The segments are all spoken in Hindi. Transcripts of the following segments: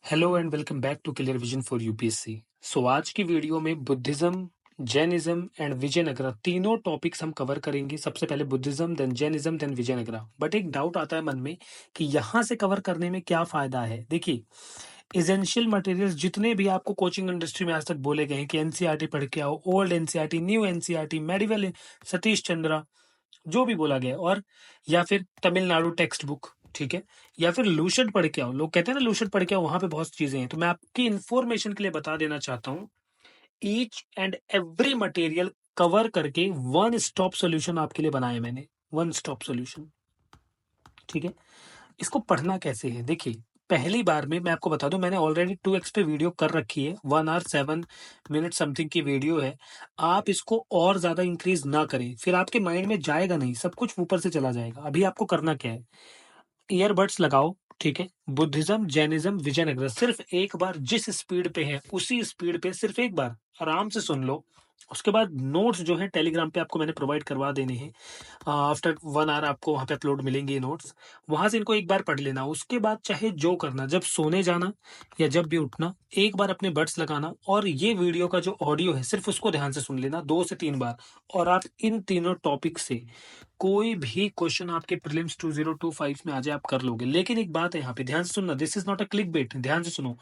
Hello and welcome back to clear vision for UPSC. So आज की वीडियो में बुद्धिज्म, जैनिज्म एंड विजयनगरा तीनों टॉपिक्स हम कवर करेंगे। सबसे पहले Buddhism, then Jainism, then Vijayanagara. But एक डाउट आता है मन में कि यहाँ से कवर करने में क्या फायदा है। देखिए, एसेंशियल मटेरियल्स जितने भी आपको कोचिंग इंडस्ट्री में आज तक बोले गए हैं कि एनसीईआरटी पढ़ के आओ, old NCERT, new NCERT, medieval Satish Chandra, जो भी बोला गया, और या फिर तमिलनाडु टेक्स्ट बुक, ठीक है, या फिर लूसेंट पढ़ के आओ। लोग कहते हैं ना लूसेंट पढ़ के आओ, वहां पे बहुत चीजें हैं। तो मैं आपकी इंफॉर्मेशन के लिए बता देना चाहता हूँ, each and every material cover करके वन स्टॉप सॉल्यूशन आपके लिए बनाया मैंने, वन स्टॉप सॉल्यूशन, ठीक है। इसको पढ़ना कैसे है, देखिए, पहली बार में मैं आपको बता दूं, मैंने ऑलरेडी 2x पे वीडियो कर रखी है, 1 hour 7 minutes समथिंग की वीडियो है। आप इसको और ज्यादा इंक्रीज ना करें, फिर आपके माइंड में जाएगा नहीं, सब कुछ ऊपर से चला जाएगा। अभी आपको करना क्या है, ईयरबड्स लगाओ, ठीक है। बुद्धिज्म, जैनिज्म, विजयनगर सिर्फ एक बार जिस स्पीड पे है उसी स्पीड पे सिर्फ एक बार आराम से सुन लो। उसके बाद नोट्स जो है टेलीग्राम पे आपको मैंने प्रोवाइड करवा देने हैं। आफ्टर 1 hour आपको वहां पे अपलोड मिलेंगे नोट्स, वहां से इनको एक बार पढ़ लेना। उसके बाद चाहे जो करना, जब सोने जाना या जब भी उठना, एक बार अपने बड्स लगाना और ये वीडियो का जो ऑडियो है सिर्फ उसको ध्यान से सुन लेना 2 से 3 बार। और आप इन तीनों टॉपिक से कोई भी क्वेश्चन आपके प्रीलिम्स 2025 में आ जाए, आप कर लोगे। लेकिन एक बात है, यहाँ पे ध्यान से सुनना, this is not a click bait, ध्यान से सुनो।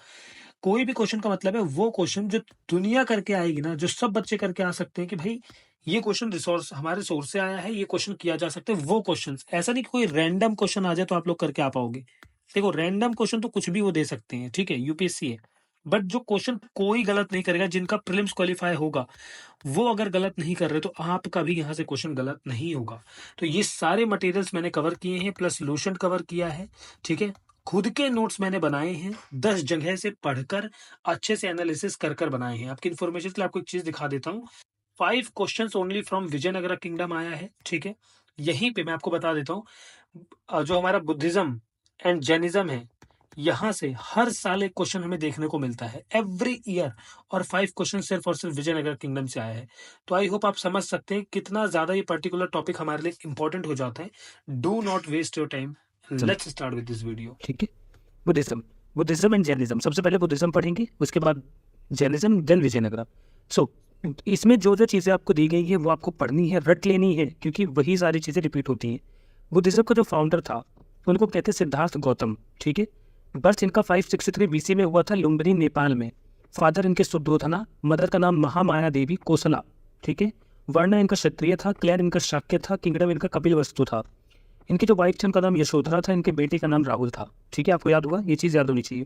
कोई भी क्वेश्चन का मतलब है वो क्वेश्चन जो दुनिया करके आएगी ना, जो सब बच्चे करके आ सकते हैं कि भाई ये क्वेश्चन रिसोर्स हमारे सोर्स से आया है, ये क्वेश्चन किया जा सकता है, वो क्वेश्चन। ऐसा नहीं कि कोई रैंडम क्वेश्चन आ जाए तो आप लोग करके आ पाओगे। देखो, रैंडम क्वेश्चन तो कुछ भी वो दे सकते हैं, ठीक है, यूपीएससी है। बट जो क्वेश्चन कोई गलत नहीं करेगा, जिनका प्रीलिम्स क्वालिफाई होगा, वो अगर गलत नहीं कर रहे तो आपका भी यहाँ से क्वेश्चन गलत नहीं होगा। तो ये सारे मटेरियल्स मैंने कवर किए हैं, प्लस लूसेंट कवर किया है, ठीक है। खुद के नोट्स मैंने बनाए हैं, 10 जगह से पढ़कर अच्छे से एनालिसिस कर कर बनाए हैं। आपकी इन्फॉर्मेशन के लिए आपको एक चीज दिखा देता हूँ, 5 questions only from Vijayanagara kingdom आया है, ठीक है। यहीं पे मैं आपको बता देता हूँ, जो हमारा बुद्धिज्म एंड जैनिज्म है, यहाँ से हर साल एक क्वेश्चन हमें देखने को मिलता है, एवरी ईयर। और 5 क्वेश्चन सिर्फ और सिर्फ विजयनगर किंगडम से आया है। तो आई होप आप समझ सकते हैं कितना ज्यादा ये पर्टिकुलर टॉपिक हमारे लिए इंपॉर्टेंट हो जाता है। Do not waste your time, let's start with this video. ठीक है। Buddhism, Buddhism and Jainism. सबसे पहले बुद्धिज्म पढ़ेंगे, उसके बाद जैनिज्म, देन विजयनगरा। सो इसमें जो जो चीज़ें आपको दी गई है वो आपको पढ़नी है, रट लेनी है, क्योंकि वही सारी चीज़ें रिपीट होती हैं। बुद्धिज्म का जो फाउंडर था उनको कहते हैं सिद्धार्थ गौतम, ठीक है। बर्थ इनका 563 BC में हुआ था, लुम्बिनी, नेपाल में। फादर इनके शुद्धोधना, मदर का नाम महामाया देवी कोसला, ठीक है। वर्ण इनका क्षत्रिय था, क्लैन इनका शाक्य था, किंगडम इनका कपिल वस्तु था। इनकी जो वाइफ थी उनका नाम यशोधरा था, इनके बेटे का नाम राहुल था, ठीक है। आपको याद हुआ, ये चीज़ याद होनी चाहिए।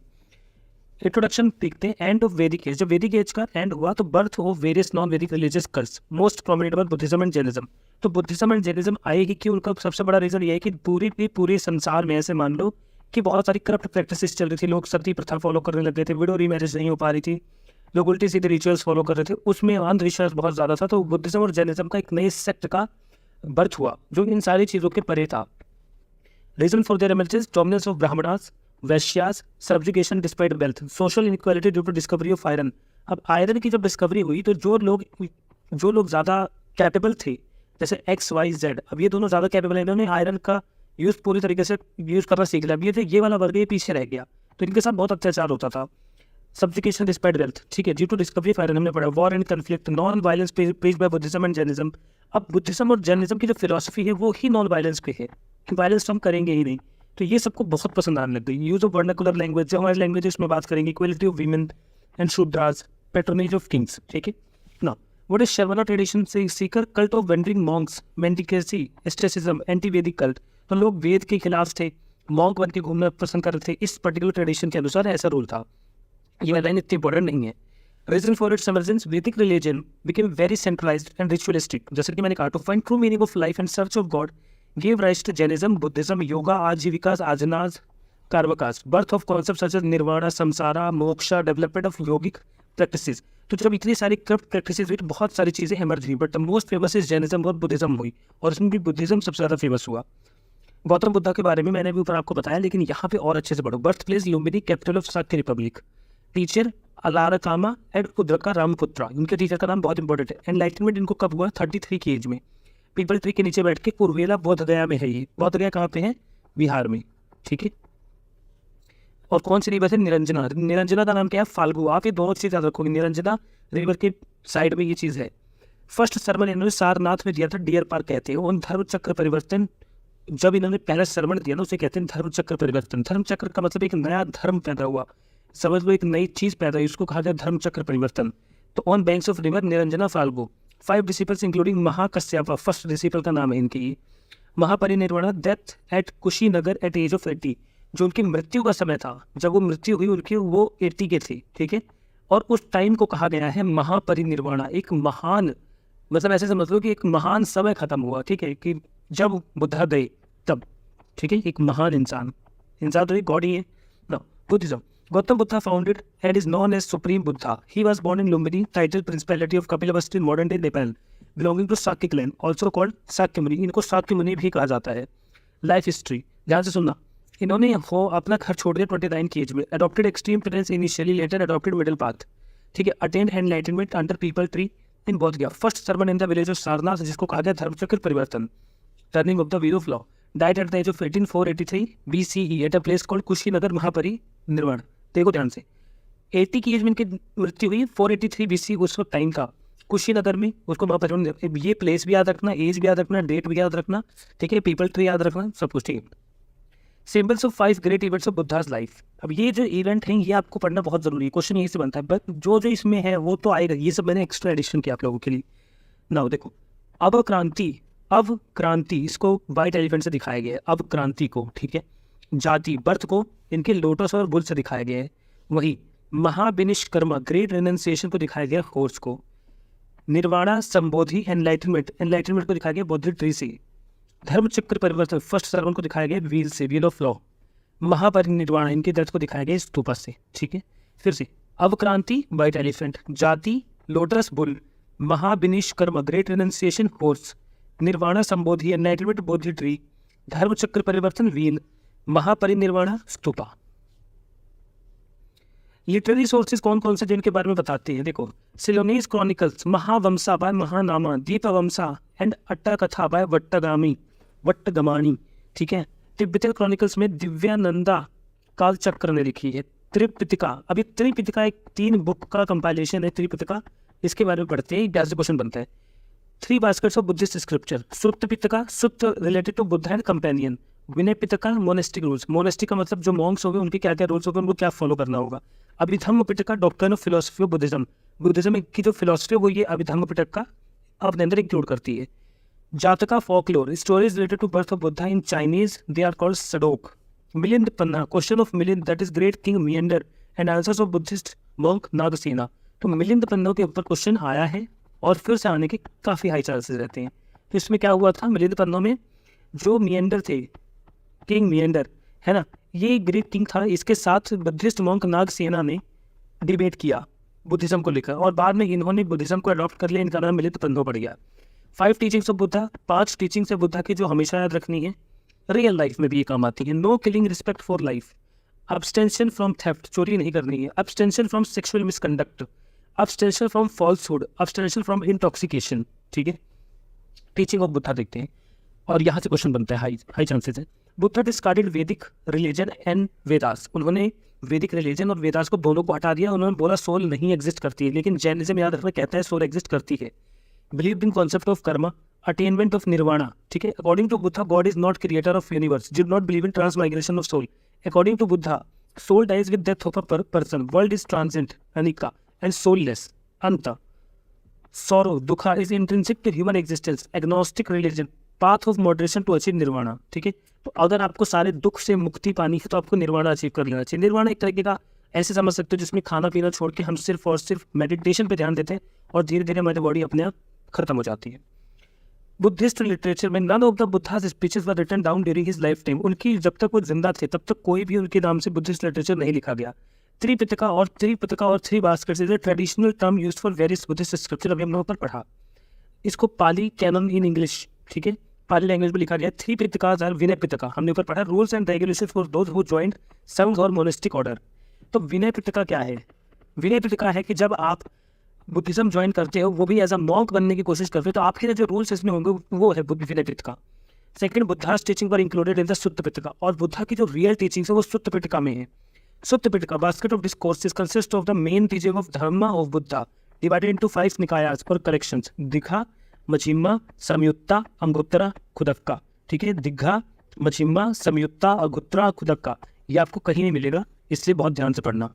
इंट्रोडक्शन देखते हैं। एंड ऑफ वैदिक एज, जब वैदिक एज का एंड हुआ तो बर्थ ऑफ वेरियस नॉन वैदिक religious cults, most prominent Buddhism and Jainism. तो बुद्धिज्म एंड जैनिज्म आएगी कि उनका सबसे बड़ा रीजन ये है कि पूरे संसार में ऐसे मान लो कि बहुत सारी करप्ट प्रैक्टिसेस चल रही थी। लोग सती प्रथा फॉलो करने लग गए थे, विडो रीमैरिज नहीं हो पा रही थी, लोग उल्टी सीधे रिचुअल्स फॉलो कर रहे थे, उसमें अंधविश्वास बहुत ज़्यादा था। तो बुद्धिज्म और जैनिज्म का एक नए सेक्ट का बर्थ हुआ जो इन सारी चीज़ों के परे था। Reason for their emergence, dominance of Brahmanas, Vaishyas, subjugation despite wealth, social inequality due to discovery of iron. अब आयरन की जब डिस्कवरी हुई तो जो लोग ज़्यादा कैपेबल थे, जैसे XYZ, अब ये दोनों ज़्यादा कैपेबल है, इन्होंने आयरन का यूज़ पूरी तरीके से यूज़ करना सीख लिया। ये वाला वर्ग ये पीछे रह गया, तो इनके साथ बहुत अत्याचार होता था। सब्जुगेशन डिस्पाइट वेल्थ, ठीक है, due to discovery of iron हमने पढ़ा। War and conflict, non violence preached by Buddhism and Jainism. अब बुद्धिज्म और जैनिज्म की जो फिलोसफी है वो ही नॉन वायलेंस पे है, कि वायलेंस तो हम करेंगे ही नहीं। तो ये सबको बहुत पसंद आने लग गई। यूज ऑफ वर्नाकुलर लैंग्वेज, जो हमारी लैंग्वेज उसमें बात करेंगे। Equality of women and Shudras, patronage of kings, ठीक है ना। व्हाट इज शर्वना ट्रेडिशन से seeker, cult of wandering monks, mendicancy, asceticism, anti Vedic cult. तो लोग वेद के खिलाफ थे, मॉन्क बन के घूमना पसंद कर रहे थे, इस पर्टिकुलर ट्रेडिशन के अनुसार ऐसा रूल था। ये लाइन इतनी इंपॉर्टेंट नहीं है। Reason for its emergence, Vedic religion became very centralised and ritualistic, जैसे कि मैंने कहा। To find true meaning of life and search of god give rise to Jainism, Buddhism, yoga, Ajivika, Ajnanas, Charvakas, birth of concept such as nirvana, samsara, moksha, development of yogic practices. तो जब इतनी सारी करप्ट प्रैक्टिसेस हुई तो बहुत सारी चीज़ें इमर्ज हुई, but the most famous is Jainism और बुद्धिज्म हुई, और इसमें भी बुद्धिज्म सबसे ज़्यादा फेमस हुआ। गौतम बुद्धा के बारे में मैंने भी ऊपर आपको बताया, लेकिन यहाँ पे और अच्छे से पढ़ो। Birth place Lumbini, capital of Sakya republic. Teacher Alara Kalama and Udraka Ramaputra, इनके टीचर का नाम बहुत इंपॉर्टेंट है। एनलाइटनमेंट इनको कब हुआ, 33 की एज में। पीपल ट्री के नीचे बैठ के, पूर्वेला बोध गया में है। ये बोध गया कहाँ पे है, बिहार में, ठीक है। और कौन सी रिवर है? निरंजना। निरंजना का नाम क्या है? फाल्गु। आप ये दोनों चीज़ याद रखोगे, निरंजना रिवर के साइड में ये चीज़ है। फर्स्ट सरमन इन्होंने सारनाथ में दिया था, डियर पार्क कहते हैं। उन धर्म चक्र परिवर्तन, जब इन्होंने पहला सरमन दिया ना, उसे कहते हैं धर्म चक्र परिवर्तन। धर्म चक्र का मतलब एक नया धर्म पैदा हुआ, समझ लो, एक नई चीज़ पैदा हुई, उसको कहा गया धर्म चक्र परिवर्तन। तो on banks of river Niranjana Falgu, 5 disciples including Mahakashyap, first disciple का नाम है इनकी। Mahaparinirvana, death at Kushinagar at age of 80, जो उनकी मृत्यु का समय था, जब वो मृत्यु हुई उनकी, वो 80 के थे, ठीक है। और उस टाइम को कहा गया है महापरिनिर्वाण, एक महान, मतलब ऐसे समझ लो कि एक महान समय खत्म हुआ, ठीक है, कि जब बुद्धा गए तब, ठीक है, एक महान इंसान तो एक गॉड ही है ना। Buddhism, Gautam Buddha founded and is known as supreme Buddha. He was born in Lumbini, title principality of Kapilavastu in modern day Nepal, belonging to Sakya clan, also called Sakya Muni. इनको साक्य मुनि भी कहा जाता है। लाइफ हिस्ट्री ध्यान से सुनना, इन्होंने अपना घर छोड़ दिया 29 की एज में। Adopted extreme penance initially, later adopted middle path, ठीक है। Attained enlightenment under peepal tree in Bodh Gaya. First sermon in the village of Sarnath, जिसको कहा गया Dharmachakra Parivartan, turning of the wheel of law. Died at the age of 18, 483 BCE at a place called Kushinagar, Mahaparinirvana. देखो ध्यान से, 80 की एज में इनकी मृत्यु हुई, 483 BC उस वक्त टाइम था, कुशीनगर में, उसको महापरिनिर्वाण। ये प्लेस भी याद रखना, एज भी याद रखना, डेट भी याद रखना, ठीक है, पीपल ट्री याद रखना, सब कुछ ठीक है। Symbols of 5 great events of Buddha's life. अब ये जो इवेंट हैं ये आपको पढ़ना बहुत जरूरी है, क्वेश्चन यही से बनता है, बट जो जो इसमें है वो तो आएगा, ये सब मैंने एक्स्ट्रा एडिशन किया आप लोगों के लिए। नाउ देखो, अब क्रांति इसको वाइट एलिफेंट से दिखाया गया है, अब क्रांति को, ठीक है। जाति, बर्थ को इनके लोटस और बुल से दिखाया गया है। वही महाविनिष्कर्मा, ग्रेट रेनन्सिएशन को दिखाया गया हॉर्स को। निर्वाणा, संबोधि, एनलाइटनमेंट को दिखाया गया बौद्ध ट्री से। धर्म चक्र परिवर्तन, फर्स्ट सर्वन को दिखाया गया व्हील से, व्हील ऑफ लॉ। महापरिनिर्वाण, इनके डेथ को दिखाया गया स्तूपा से, ठीक है। फिर से, Avakranti white elephant, Jati lotus bull, Mahabhinishkramana great renunciation horse, nirvana Sambodhi enlightenment Bodhi tree, Dharma चक्र Parivartan wheel, Mahaparinirvana stupa. Literary sources कौन कौन से जिनके बारे में बताते हैं? देखो, Ceylonese chronicles, Mahavamsa by Mahanama, Dipavamsa and Atthakatha by वट्टगमाणी, ठीक है। तिब्बतन क्रॉनिकल्स में दिव्यानंदा कालचक्र ने लिखी है। त्रिपिटका, अभी त्रिपिटका एक 3 बुक का कंपाइलेशन है, त्रिपिटका, इसके बारे में पढ़ते हैं, ऐसे क्वेश्चन बनता है। 3 baskets of Buddhist scripture, Sutta Pitaka, Sutta related to Buddha and companion, Vinaya Pitaka monastic rules, monastic का मतलब जो मॉन्क्स हो गए उनके क्या क्या रूल्स हो गए, उनको क्या फॉलो करना होगा। Abhidhamma Pitaka, doctrine of philosophy of Buddhism की जो फिलोसफी वो ये अभिधम्म पिटक का अपने अंदर इंक्लूड करती है। Jataka folklore, stories related to birth of Buddha in Chinese, they are called सडोक। Milinda Panha, question of Milinda, that is great king Menander and answers of Buddhist monk Nagasena. तो मिलिंद पन्ना के ऊपर क्वेश्चन आया है और फिर से आने के काफ़ी हाई चांसेस रहते हैं। तो इसमें क्या हुआ था, मिलिंद पन्नों में जो मियंडर थे, किंग मियंडर है ना, ये ग्रेट किंग था, इसके साथ बुद्धिस्ट मॉन्क नागसेना ने डिबेट किया बुद्धिज्म को लेकर, और बाद में इन्होंने बुद्धिज्म को अडॉप्ट कर लिया, इनका नाम मिलिंद पन्नो पड़ गया। 5 टीचिंग्स ऑफ बुद्धा, 5 टीचिंग्स है बुद्धा की जो हमेशा याद रखनी है, रियल लाइफ में भी ये काम आती है। No killing, respect for life, abstention from theft, चोरी नहीं करनी है, abstention from sexual misconduct, abstention from falsehood, abstention from intoxication, ठीक है। टीचिंग ऑफ बुद्धा देखते हैं, और यहाँ से क्वेश्चन बनता है, हाई चांसेस है। बुद्धा डिस्कार्डेड वैदिक रिलीजन एंड वेदास, उन्होंने वैदिक रिलीजन और वेदास को दोनों को हटा दिया, उन्होंने बोला सोल नहीं एग्जिस्ट करती है, लेकिन जैनिज्म याद रखना कहता है सोल एग्जिस्ट करती है। Believe in concept of karma, attainment of nirvana, ठीक है। According to Buddha, God is not creator of universe, did not believe in transmigration of soul. According to Buddha, soul dies with death of a person, world is transient anicca and soulless अंत, sorrow dukkha is intrinsic to human existence, agnostic religion, path of moderation to achieve nirvana, ठीक है। तो अगर आपको सारे दुख से मुक्ति पानी है तो आपको निर्वाणा अचीव कर लेना चाहिए। निर्वाणा एक तरीके का ऐसे समझ सकते हो जिसमें खाना पीना छोड़ के हम सिर्फ और सिर्फ मेडिटेशन पे ध्यान देते हैं और धीरे धीरे हमारी बॉडी अपने आप खत्म हो जाती है। बुद्धिस्ट लिटरेचर में none of the Buddha's speeches were written down during his lifetime, उनकी जब तक वो जिंदा थे तब तक कोई भी उनके नाम से बुद्धिस्ट लिटरेचर नहीं लिखा गया। त्रिपिटका और 3 baskets is a traditional term used for various Buddhist scripture, अभी हम लोगों पर पढ़ा। इसको पाली कैनन इन इंग्लिश, ठीक है, पाली लैंग्वेज में लिखा गया। 3 पिटकास आर विनय पिटका, हमने ऊपर पढ़ा, rules and regulation for those who joined संघ और मोनेस्टिक ऑर्डर। तो विनय पिटका क्या है? विनय पिटका है कि जब आप बुद्धिज्म ज्वाइन करते हो, वो भी एज अ मॉन्क बनने की कोशिश करते हो, तो आपके जो रूल्स इसमें होंगे वो है विनय पिटका। सेकंड, बुद्धास टीचिंग पर इंक्लूडेड इन द सुत्त पिटका, और बुद्धा की जो रियल टीचिंग्स है वो सुत्त पिटका में है। Sutta Pitaka, basket of discourses, consists of the main teaching of Dharma of Buddha, divided into 5 Nikayas or collections. Digha, Majjhima, Samyutta, Anguttara, Khuddaka. ठीक है, दिग्घा, मछिमा, संयुक्ता, अगुत्रा, खुदक्का, ये आपको कहीं नहीं मिलेगा, इसलिए बहुत ध्यान से पढ़ना।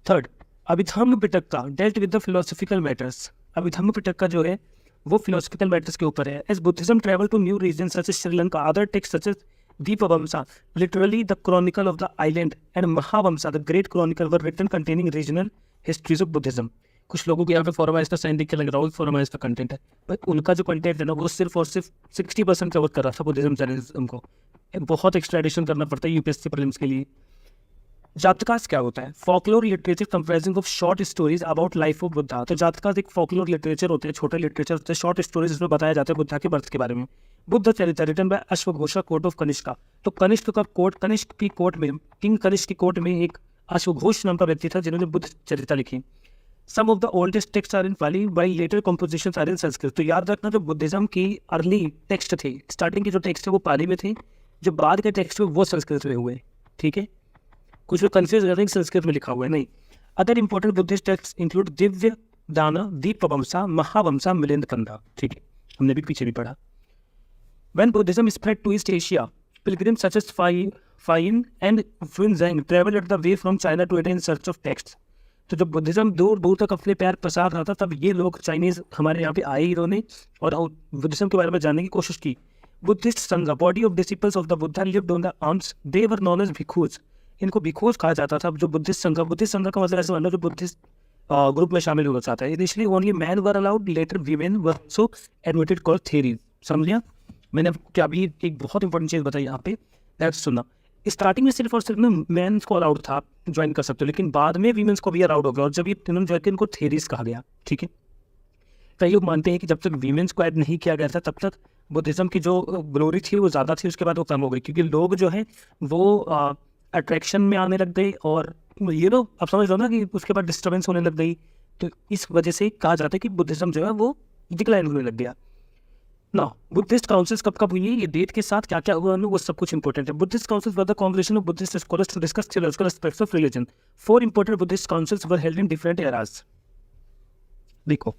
Third, Abhidhamma Pitaka dealt with the philosophical matters. Abhidhamma Pitaka जो है वो फिलोसफिकल मैटर्स के ऊपर है। As Buddhism travel to new region such as Sri Lanka, other text such as Dipavamsa, literally the chronicle of the island, and Mahavamsa the great chronicle were written containing regional histories of Buddhism. कुछ लोगों को यहाँ पे फॉर्माइज का साइन देख के लग रहा हो फॉर्माइज का कंटेंट है, बट उनका जो कंटेंट है ना वो सिर्फ और सिर्फ 60% कवर कर रहा था बुद्धिज्म जैनिज्म को। बहुत एक्स्ट्रा एडिशन करना पड़ता है यूपीएससी प्रीलिम्स के लिए। जातकास क्या होता है? Folklore literature comprising of short stories about life of Buddha. तो जातकास एक फॉकलोर लिटरेचर होते हैं, छोटे लिटरेचर होते हैं, शॉर्ट स्टोरीज इसमें बताया जाता है बुद्धा के बर्थ के बारे में। बुद्ध चरित्र रिटन बाय अश्वघोषा कोर्ट ऑफ कनिष्का। तो कनिष्क का कोर्ट, कनिष्क की कोर्ट में, किंग कनिष्क की कोर्ट में एक अश्वघोष नाम का व्यक्ति था जिन्होंने बुद्ध चरित्र लिखी। Some of the oldest text are in Pali, by later compositions are in Sanskrit. तो याद रखना जो बुद्धिज्म की अर्ली टेक्स्ट थे, स्टार्टिंग के जो टेक्स्ट है वो पाली में थे, जो बाद के टेक्स्ट है वो संस्कृत में हुए। ठीक है, कुछ लोग कंफ्यूज कर रहे हैं संस्कृत में लिखा हुआ है, नहीं। Other important Buddhist text include Divya दाना, दीपवंसा, महावंसा, मिलिंद कंधा। ठीक है, हमने भी पीछे भी पढ़ा। When Buddhism spread to East Asia, pilgrims such as Fayin and Xuanzang traveled the way from China to India in search of texts. तो जब बुद्धिज्म दूर दूर तक अपने पैर पसार रहा था तब ये लोग चाइनीज हमारे यहाँ पे आए, इन्होंने और बुद्धिज्म के बारे में जानने की कोशिश की। Buddhist Sangha, body of disciples of the Buddha lived on the alms, they were known as bhikshus. इनको भिक्षुज कहा जाता था। जो बुद्धिस्ट संघ का मतलब ऐसा मानो जो बुद्धिस्ट ग्रुप में शामिल होना चाहता है। Initially only men were allowed, later women were so admitted call Theris. समझ लिया? मैंने क्या अभी एक बहुत इंपॉर्टेंट चीज़ बताई यहाँ पे, दैट्स सुनना। स्टार्टिंग में सिर्फ और सिर्फ में मेंस को अलाउड था, ज्वाइन कर सकते हो, लेकिन बाद में वीमेंस को भी अलाउड हो गया और जब ये तीनों ज्वाइन किया इनको थेरीज कहा गया। ठीक है, कई लोग मानते हैं कि जब तक वीमेंस को ऐड नहीं किया गया था तब तक बुद्धिज्म की जो ग्लोरी थी वो ज़्यादा थी, उसके बाद वो कम हो गई क्योंकि लोग जो है वो अट्रैक्शन में आने लग गए और ये लोग आप समझ लो ना कि उसके बाद डिस्टर्बेंस होने लग गई। तो इस वजह से कहा जाता है कि बुद्धिज्म जो है वो डिक्लाइन होने लग गया। ना बुद्धिस्ट काउंसिल्स कब कब हुई है, ये डेट के साथ क्या क्या हुआ वो सब कुछ इंपॉर्टेंट है। Buddhist councils were the congregation of Buddhist scholars to discuss theological aspects of religion. 4 important Buddhist councils were held in different eras. देखो,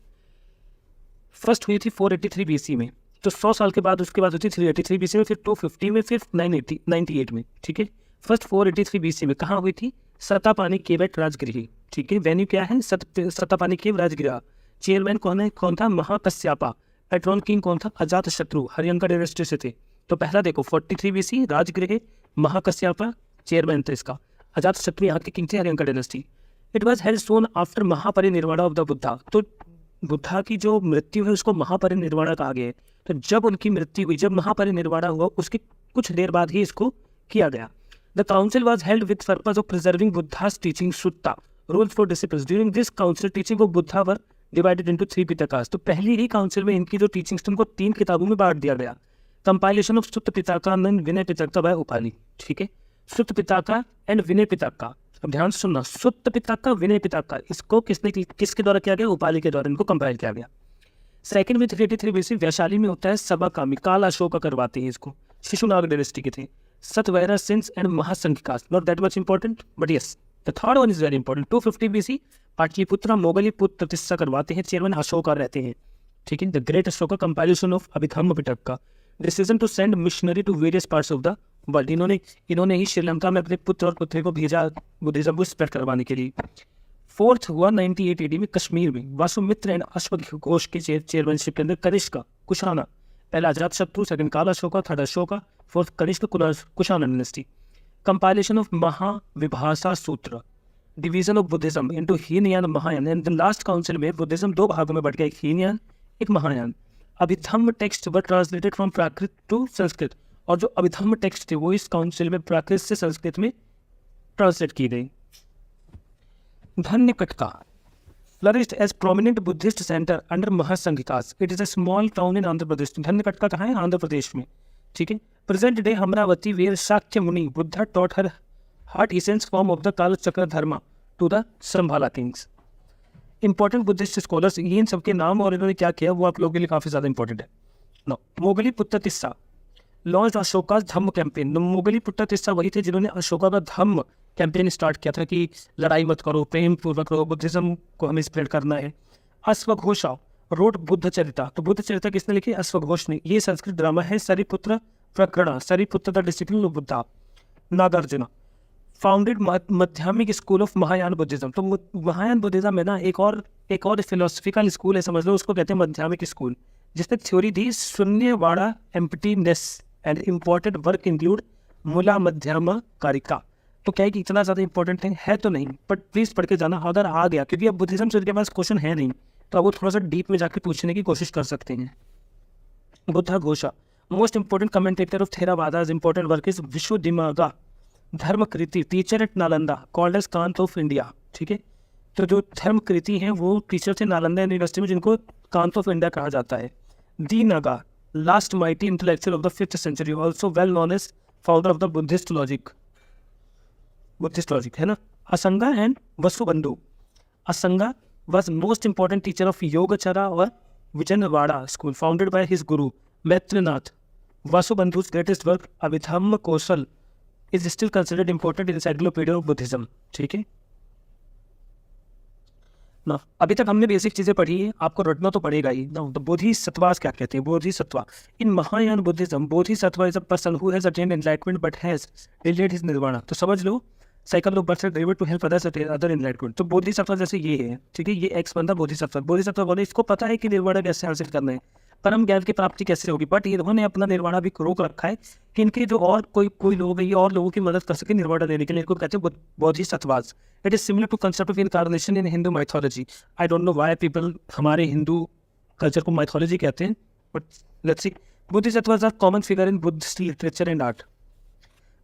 फर्स्ट हुई थी 483 बीसी में, तो 100 साल के बाद उसके बाद हुई थी 383 बीसी में, फिर 250 में, फिर 998 में। ठीक है, फर्स्ट 483 बीसी में कहाँ हुई थी? सतापानी केव एट राजगृह। ठीक है, वेन्यू क्या है? सतापानी केव, राजगृह। चेयरमैन कौन था? महाकश्यपा। पैट्रॉन किंग कौन था? अजात शत्रु, हरियंका डायनेस्टी से थे। तो पहला देखो 43 बीसी, राजगृह, महाकश्यपा चेयरमैन था इसका, अजात शत्रु यहाँ के किंग थे, Haryanka dynasty. It was held soon after Mahaparinirvan of the Buddha. तो बुद्धा की जो मृत्यु है उसको महापरिनिर्वाण कहा गया है। तो जब उनकी मृत्यु हुई, जब महापरिनिर्वाण हुआ उसके कुछ देर बाद ही इसको किया गया। The council was held with purpose of preserving Buddhas teaching Sutta rules for discipline. During this council teaching of Buddha were divided into 3 पिटकास। तो पहली ही काउंसिल में इनकी जो टीचिंग्स थी उनको 3 किताबों में बांट दिया गया। Compilation of Sutta Pitaka and Vinaya Pitaka by Upali. ठीक है, सुत्त पिताका एंड विनय पिटका। अब ध्यान से सुनना, सुत्त पिताका, विनय पिटका, इसको किसके द्वारा किया गया? उपाली के द्वारा इनको कंपाइल किया गया। सेकंड में 383 बीसी वैशाली में होता है सभाकामी, काल अशोका करवाते हैं इसको, शिशुनाग डायनेस्टी के थे। सतवैरा सिंस and Mahasanghikas, not that much important but yes the third one is very important. 250 BC Pataliputra Moggaliputta प्रतिष्ठा करवाते हैं, चेयरमैन अशोका रहते हैं। ठीक है, the great Ashoka compilation of Abhidhamma Pitaka. Decision to send missionary to various parts of the world. इन्होंने ही श्रीलंका में अपने पुत्र और पुत्री को भेजा बुद्धिज्म को स्प्रेड करवाने के लिए। फोर्थ हुआ 98 AD में कश्मीर में, वासुमित्र एंड अश्वघोष के चेयरमैनशिप के अंदर कनिष्क कुशाना, पहला अजात शत्रु, second Kala Ashoka, third Ashoka, fourth Kanishka Kushana dynasty. Compilation of Mahavibhasha Sutra, division of Buddhism into Hinayana Mahayana, and the last council में बुद्धिज्म 2 भागों में बढ़ गया, एक हीनयान एक Mahayana. Abhidhamma text were translated from Prakrit to Sanskrit, और जो अभिधम्म टेक्स्ट थे वो इस काउंसिल में प्राकृत से संस्कृत में ट्रांसलेट की गई। धन्यकटका flourished as prominent Buddhist center under Mahasanghas. It is a small town in Andhra Pradesh. धन्यकटका कहाँ है? आंध्र प्रदेश में। ठीक है, present day Amaravati where Shakya Muni Buddha taught her heart essence form of the Kala Chakra Dharma to the Shambhala kings. Important Buddhist scholars, ये इन सबके नाम और इन्होंने क्या किया वो आप लोगों के लिए काफ़ी ज़्यादा इंपॉर्टेंट है। नो, मोगली पुत्र तिस्सा लॉन्च अशोका धम्म कैंपेन। मुगली पुट्टा वही थे जिन्होंने अशोका का धम्म कैंपेन स्टार्ट किया था कि लड़ाई मत करो, प्रेम पूर्वक रहो, बुद्धिज्म को हमें स्प्रेड करना है। अश्वघोषा रोट बुद्ध चरिता। तो बुद्ध चरिता किसने लिखी? अश्वघोष ने। ये संस्कृत ड्रामा है। Sariputra Prakarana, Sariputra the discipline of Buddha. Nagarjuna founded Madhyamika school of Mahayana Buddhism. तो महायान बुद्धिज्म में ना एक और फिलोसफिकल स्कूल है, समझ लो, उसको कहते हैं माध्यमिक स्कूल, जिसने थ्योरी दी Shunyavada emptiness and important work include Mula Madhyama Karika. तो क्या है कि इतना ज़्यादा इंपॉर्टेंट है तो नहीं, बट प्लीज़ पढ़ के जाना अगर आ गया, क्योंकि अब बुद्धिज्म से उनके पास क्वेश्चन है नहीं, तो अब वो थोड़ा सा डीप में जाके पूछने की कोशिश कर सकते हैं। Buddhaghosa most important commentator of Theravada's important work is Visuddhimagga Dharmakirti, teacher at Nalanda, called as Kant of India. ठीक है, तो जो धर्मकृति हैं वो टीचर थे नालंदा यूनिवर्सिटी में, जिनको कांत ऑफ इंडिया कहा जाता है। Dignaga last mighty intellectual of the 5th century, also well known as founder of the Buddhist logic है ना। Asanga and Vasubandhu. Asanga was most important teacher of Yogacara or Vijayanawada school, founded by his guru Maitranath. Vasubandhu's greatest work, Abhidhamma Kaushal, is still considered important encyclopedia of Buddhism. ठीक है ना। अभी तक हमने बेसिक चीज़ें पढ़ी है, आपको रटना तो पड़ेगा ही ना। तो बोधिसत्वा क्या कहते हैं? Bodhisattva in Mahayana Buddhism, Bodhisattva is a person who has attained enlightenment but has delayed his nirvana. तो समझ लो cycle of birth driver to help others other enlightenment. तो बोधिसत्व जैसे ये है, ठीक है, ये एक्स बंदा बोधिसत्व। बोधिसत्व बोले इसको पता है कि निर्वाणा कैसे हासिल करना है, परम ज्ञान की प्राप्ति कैसे होगी, बट इन्होंने अपना निर्वाणा भी रोक रखा है कि इनके जो और कोई लोग हैं, ये और लोगों की मदद कर सके निर्वाणा देने के लिए। इनको कहते हैं Bodhisattvas. It is similar to concept of incarnation in Hindu mythology. I don't know why people हमारे हिंदू कल्चर को माइथोलॉजी कहते हैं, but let's see. Bodhisattvas are common figure in Buddhist literature and art.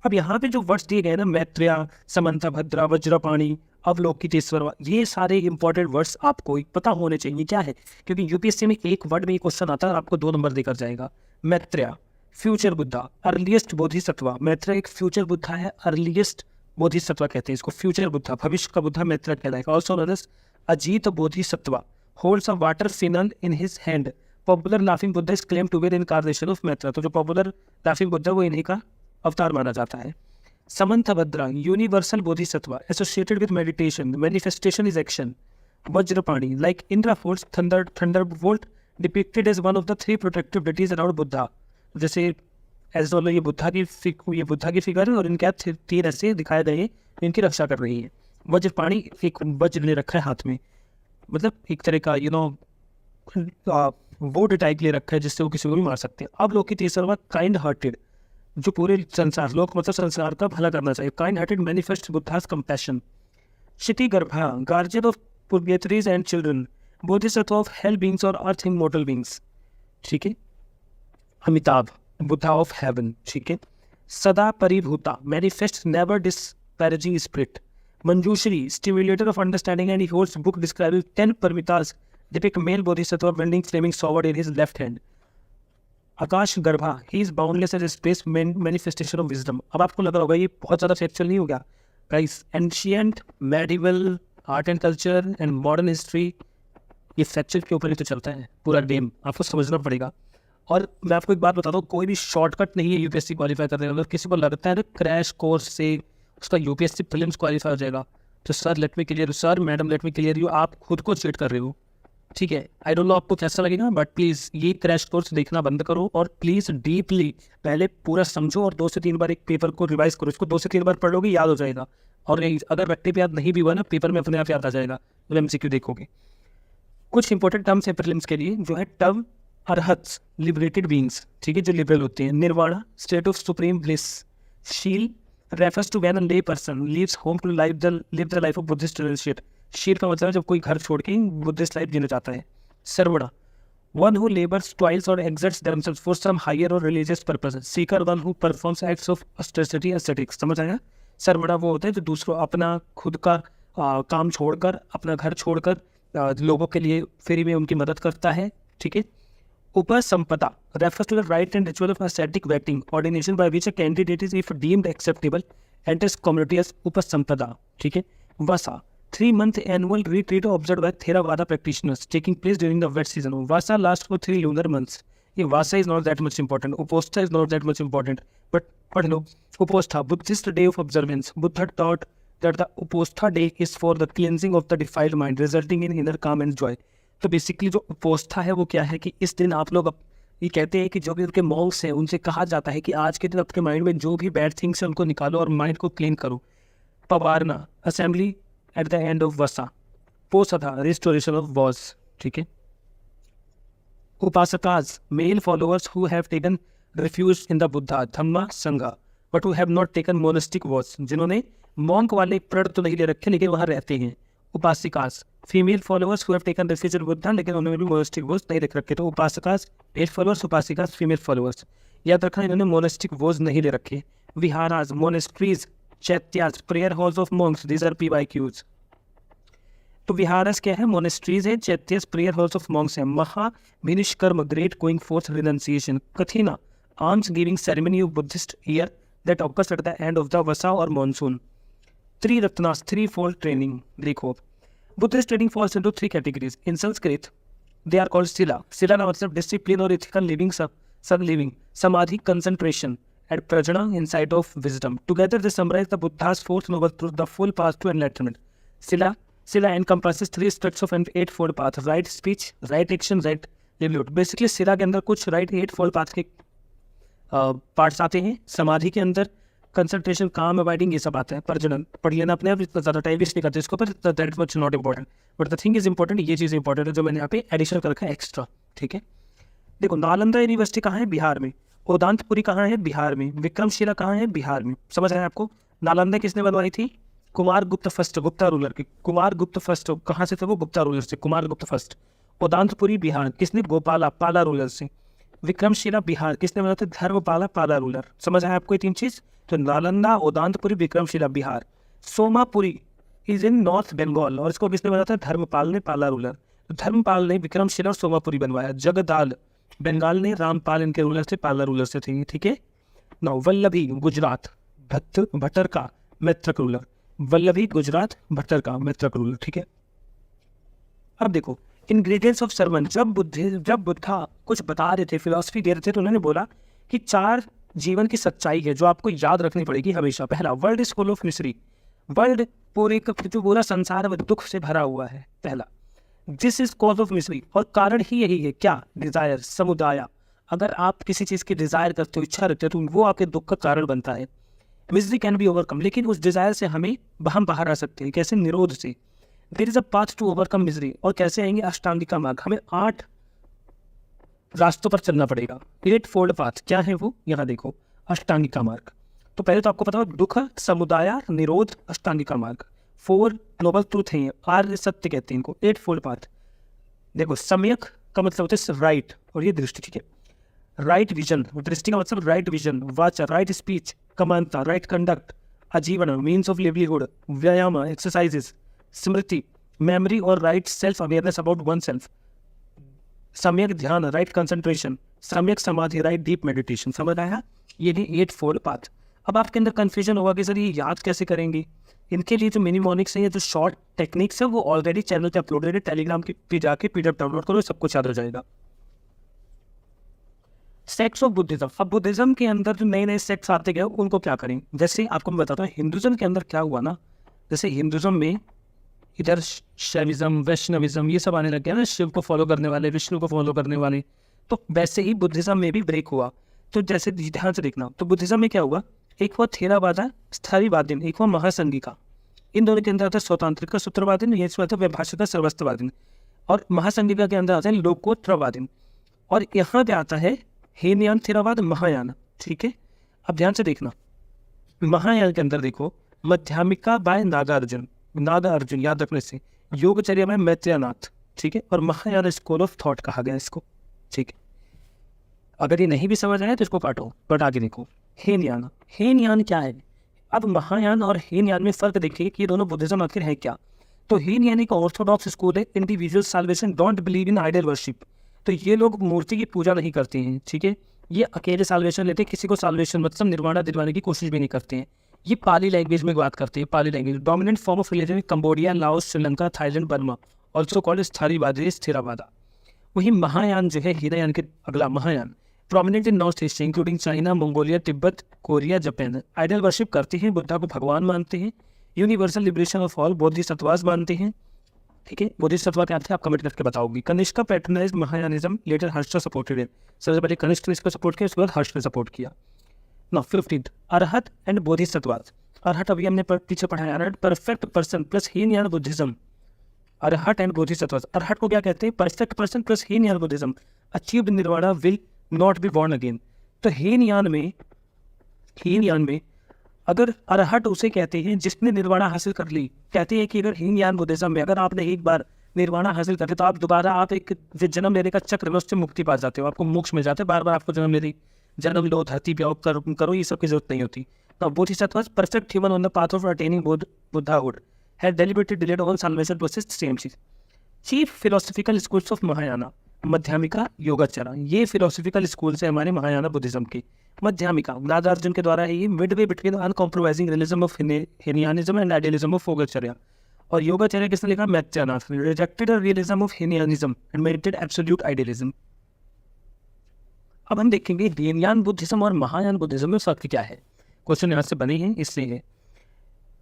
अब यहाँ पे जो वर्ड्स दिए गए ना, मैत्रेय, समंतभद्रा, वज्रपाणी, अवलोकितेश्वर, ये सारे इंपॉर्टेंट वर्ड्स आपको पता होने चाहिए। क्या है? क्योंकि यूपीएससी में एक वर्ड में क्वेश्चन आता है, आपको 2 नंबर देकर जाएगा। Maitreya future Buddha, earliest Bodhisattva. मैत्रेय एक फ्यूचर बुद्धा है, अर्लीस्ट बोधिसत्वा कहते हैं इसको, फ्यूचर बुद्धा, भविष्य का बुद्धा मैत्रेय कहलाएगा। Also known as Ajit Bodhisattva, holds a water phial in his hand. Popular laughing Buddha is claim to be the incarnation of Maitreya. तो जो पॉपुलर लाफिंग बुद्धा वो इन्हीं का अवतार माना जाता है। Samantabhadra universal Bodhisattva associated with meditation, manifestation is action. Vajrapani like Indra force, thunderbolt, depicted as one of the 3 protective deities around Buddha. जैसे एज ये बुद्धा की फिगर है और इनके हाथ 3 ऐसे दिखाए गए हैं, इनकी रक्षा कर रही है। वज्रपाणी एक वज्र ले रखा है हाथ में, मतलब एक तरह का वोट टाइप ले रखा है जिससे वो किसी को भी मार सकते हैं। अब लोग की तीसरा काइंड हार्टेड, जो पूरे संसार लोग मतलब संसार का भला करना चाहिए। Kind hearted manifest Buddha's compassion. Kshitigarbha guardian of purgatories and children, Bodhisattva of hell beings और अर्थ इमॉर्टल बींग्स। ठीक है। Amitabha Buddha of heaven. ठीक है। Sadaparibhuta manifest never disparaging spirit. Manjushri stimulator of understanding and he holds book describing 10 paramitas depict male Bodhisattva bending flaming sword in his left hand. Akashagarbha he is boundless as space manifestation of wisdom. अब आपको लग रहा होगा ये बहुत ज़्यादा फैक्चुअल नहीं हो गया guys. Ancient medieval art and culture and modern history, ये फैक्चुअल के ऊपर ही तो चलता है पूरा गेम, आपको समझना पड़ेगा। और मैं आपको एक बात बताता हूँ, कोई भी शॉर्टकट नहीं है यूपीएससी क्वालिफाई करने का। अगर किसी को लगता है ना क्रैश कोर्स से उसका यूपीएससी प्रीलिम्स क्वालिफाई हो जाएगा, तो sir let me clear you, sir madam let me clear you, आप खुद को चीट कर रहे हो। ठीक है, आई डोंट नो आपको कैसा लगेगा, बट प्लीज़ ये क्रैश कोर्स देखना बंद करो और प्लीज़ डीपली पहले पूरा समझो और 2 से 3 बार एक पेपर को रिवाइज करो। इसको 2 से 3 बार पढ़ लोगे, याद हो जाएगा। और अगर रट्टे पे याद नहीं भी हुआ ना, पेपर में अपने आप याद आ जाएगा जब एमसीक्यू देखोगे। कुछ इंपॉर्टेंट टर्म्स है प्रीलिम्स के लिए, जो है टर्म अरहत्स, लिबरेटेड बींग्स, ठीक है, जो लिबरल होते हैं। Nirvana state of supreme bliss. Sila refers to when a lay person leaves home to live the life of Buddhist renunciate. Sila का मतलब है जब कोई घर छोड़ के बुद्धिस्ट लाइफ जीना चाहता है। Shramana one who labours toils और exerts themselves for some higher और religious purpose. Seeker one who performs acts of austerity aesthetics. समझ आया? सर्वणा वो होता है जो दूसरों अपना खुद का काम छोड़कर, अपना घर छोड़कर लोगों के लिए फ्री में उनकी मदद करता है। ठीक है। उपसंपदा refers to the right and ritual of ascetic waiting, ordination by which a candidate is, if deemed acceptable, enters community as उपसंपदा। ठीक है। Vasa 3-month annual retreat observed by Theravada practitioners taking place during the wet season. Vasa lasts for 3 lunar months. ये Vassa is not that much important, Uposatha is not that much important, but पढ़ लो Uposatha, Buddhist day of observance, Buddha taught that the Uposatha day is for the cleansing of the defiled mind resulting in inner calm and joy। तो बेसिकली जो उपोष्ठा है वो क्या है कि इस दिन आप लोग ये कहते हैं कि जो भी उनके मॉन्क्स हैं उनसे कहा जाता है कि आज के दिन अपने माइंड में जो भी बैड थिंग्स है उनको निकालो और माइंड को क्लीन करो। Pavarana assembly at the end of Vassa, Posatha restoration of vows, ठीक है। Upasakas male followers who have taken refuge in the Buddha Dhamma Sangha but who have not taken monastic vows, जिन्होंने मॉन्क वाले प्रण तो नहीं ले रखे लेकिन वहाँ रहते हैं। Upasikas female followers who have taken refuge in Buddha लेकिन उन्होंने भी मोनेस्टिक वॉज नहीं रख रखे। तो Upasakas male followers, Upasikas female followers, याद रखना इन्होंने मोनेस्टिक वॉज नहीं ले रखे। Viharas monasteries chaityas prayer halls of monks, these are PYQs। तो विहारस क्या है, मोनेस्ट्रीज है, chaityas prayer halls of monks है। Mahabhinishkramana great going forth renunciation, Kathina alms giving ceremony of Buddhist year that occurs at the end of the Vassa और monsoon. Triratnas three fold training, देखो Buddhist training falls into three categories in Sanskrit, they are called sila, sila का मतलब डिसिप्लिन और इथिकल लिविंग, सब living, samadhi concentration and prajna insight of wisdom, together they summarize the Buddha's fourth noble truth, the full path to enlightenment. Sila encompasses three aspects of an eightfold path: right speech, right action, right livelihood। Basically सिला के अंदर कुछ राइट eightfold path के पार्ट्स आते हैं, समाधि के अंदर कंसंट्रेशन, काम, अवॉइडिंग, ये सब आता है। प्रजनन पढ़ लेना अपने आप, इतना ज़्यादा टाइम वेस्ट नहीं करते इसको, पर that much not important, but the thing is important, ये चीज़ इंपॉर्टेंट है जो मैंने यहाँ पे एडिशन कर रखा है एक्स्ट्रा, ठीक है। देखो नालंदा यूनिवर्सिटी कहाँ है, बिहार में। ओदांतपुरी कहाँ है, बिहार में। विक्रमशिला कहाँ है, बिहार में। समझ आया आपको। नालंदा किसने बनवाई थी, कुमार गुप्त फर्स्ट, गुप्ता रूलर की। कुमार गुप्त फर्स्ट कहाँ से थे वो, गुप्ता रूलर से, कुमार गुप्त फर्स्ट। ओदांतपुरी बिहार, किसने, गोपाला पाला रूलर से। विक्रमशिला बिहार, किसने बनाया था, धर्मपाला पाला रूलर। समझ आया आपको ये तीन चीज। तो Nalanda, Odantapuri, Vikramashila Vihar. Somapuri is in north Bengal और इसको किसने बनाया था, धर्मपाल ने, पाला रूलर। तो धर्मपाल ने विक्रमशिला और सोमापुरी बनवाया। जगदाल बंगाल ने, रामपाल इनके रूलर से, पाला रूलर से थे, ठीक है। नौ वल्लभी गुजरात, भट्टर का मैत्रक रूलर। वल्लभी गुजरात, भट्टर का मैत्रक रूलर, ठीक है। अब देखो इंग्रेडिएंट्स ऑफ सर्मन, जब बुद्धा कुछ बता रहे थे, फिलॉसफी दे रहे थे, तो उन्होंने बोला कि चार जीवन की सच्चाई है जो आपको याद रखनी पड़ेगी हमेशा। पहला, world is full of mystery, world पूरे जो पूरा संसार है दुख से भरा हुआ है, पहला। This is cause of mystery, और कारण ही यही है, क्या, डिजायर, समुदाय। अगर आप किसी चीज़ की डिजायर करते हो, इच्छा रखते हो, तो वो आपके दुख का कारण बनता है। मिजरी कैन बी ओवरकम, लेकिन उस डिजायर से हम बाहर आ सकते हैं, कैसे, निरोध से। There is a path to overcome misery, और कैसे आएंगे, अष्टांगिका मार्ग। हमें 8 रास्तों पर चलना पड़ेगा। 8 फोल्ड पाथ, क्या है वो, यहाँ देखो, अष्टांगिका मार्ग। तो पहले तो आपको पता हो, दुख, समुदाय, निरोध, अष्टांगिका मार्ग, 4 नोबल ट्रूथ हैं, आर्य सत्य कहते हैं इनको। 8 फोल्ड पाथ देखो, सम्यक का मतलब होता है राइट, और ये दृष्टि, ठीक है। राइट विजन, दृष्टि का मतलब right vision. Vacha, right speech. Karmanta, right conduct. Ajivana, means of livelihood. Vyayama, exercises. Smriti, memory और right self awareness about one self. Samyak Dhyana, right concentration. सम्यक समाधि, राइट डीप मेडिटेशन। समझ आया, ये भी 8 फोल्ड पाथ। अब आपके अंदर कंफ्यूजन होगा कि सर ये याद कैसे करेंगे। इनके लिए जो मिनिमोनिक्स है, ये जो शॉर्ट टेक्निक्स है, वो ऑलरेडी चैनल पे अपलोडेड है, टेलीग्राम पे जाके PDF डाउनलोड करो, सब कुछ याद हो जाएगा। सेक्ट्स ऑफ बुद्धिज्म, अब बुद्धिज्म के अंदर जो नए सेक्ट्स आते गए उनको क्या करें। जैसे आपको मैं बताता हूँ हिंदुज्म के अंदर क्या हुआ ना, जैसे हिंदुज्म में इधर शैविज्म, वैष्णविज्म, ये सब आने लग गया ना, शिव को फॉलो करने वाले, विष्णु को फॉलो करने वाले। तो वैसे ही बुद्धिज्म में भी ब्रेक हुआ। तो जैसे ध्यान से देखना, तो बुद्धिज्म में क्या हुआ, एक हुआ थेरावादा, स्थरीवादीन, एक हुआ महासंघिका। इन दोनों के अंदर आता है स्वतंत्रिका, सूत्रवादीन, ये आता है वैभाषिका, सर्वस्त्रवादीन। और महासंघिका के अंदर आता है लोकोत्तरवादीन। और यहाँ पे आता है हेनयान, थेरावाद, महायान, ठीक है। अब ध्यान से देखना, महायान के अंदर देखो, मध्यमिका बाय नागार्जुन, नागार्जुन याद रखने से, योगचर्या में मैत्रेयनाथ, ठीक है। और महायान स्कूल ऑफ थॉट कहा गया इसको, ठीक है। अगर ये नहीं भी समझ आया तो इसको काटो, बट आगे देखो, हेनयान, हेनयान क्या है। अब महायान और हेनयान में फर्क देखिए कि ये दोनों बुद्धिज्म आखिर है क्या। तो हेनयान एक ऑर्थोडॉक्स स्कूल है, individual salvation, don't believe in idol worship. तो ये लोग मूर्ति की पूजा नहीं करते हैं, ठीक है। ये अकेले साल्वेशन लेते हैं, किसी को साल्वेशन मतलब निर्वाणा दिलवाने की कोशिश भी नहीं करते हैं। ये पाली लैंग्वेज में बात करते हैं, Pali language. Dominant form of religion Cambodia, Laos, Sri Lanka, Thailand, Burma, also called Sthaviravadi, Sthaviravada. वही महायान जो है, हीनयान के अगला Mahayana, prominent in north Asia including China, Mongolia, Tibet, Korea, Japan. Idol worship करते हैं, बुद्धा को भगवान मानते हैं, universal liberation of all Bodhisattvas मानते हैं। ठीक है, बोधिसत्व क्या थे आप कमेंट करके बताओगे। Kanishka patronize Mahayanism, later Harsha supported it. सबसे पहले कनिष्क ने इसको सपोर्ट किया, उसके बाद हर्ष ने सपोर्ट किया। Now 15th, arhat and Bodhisattvas. Arhat अभी हमने पीछे पढ़ा है, Arhat perfect person plus Hinayana Buddhism. Arhat and Bodhisattvas, Arhat को क्या कहते हैं, perfect person plus Hinayana Buddhism. Achieved nirvana will not be born again. तो हीनयान में अगर अरहत उसे कहते हैं जिसने निर्वाणा हासिल कर ली। कहते हैं कि अगर हीनयान बुद्धिज्म में अगर आपने एक बार निर्वाणा हासिल कर ली तो आप दोबारा आप एक जो जन्म लेने का चक्र में उससे मुक्ति पा जाते हो, आपको मोक्ष मिल जाता है। बार बार आपको जन्म लो, धरती पे आओ, करो, ये सब की जरूरत नहीं होती। तो Bodhisattva perfect human on the path of attaining buddhahood had deliberately delayed all salvation process, same चीज। Chief philosophical schools of Mahayana, Madhyamika, Yogacharan, ये फिलोसफिकल स्कूल्स है हमारे महायाना बुद्धिज्म के। मध्यमिका नागार्जुन के द्वारा है ये, midway between uncompromising realism of Hinayanism and idealism of Yogacharya. और योगाचर्य किसने लिखा, Maitreyanatha, rejected realism of Hinayanism and meditated absolute idealism. अब हम देखेंगे हीनयान बुद्धिज्म और महायान बुद्धिज्म में फर्क क्या है। क्वेश्चन यहाँ से बने हैं इसलिए।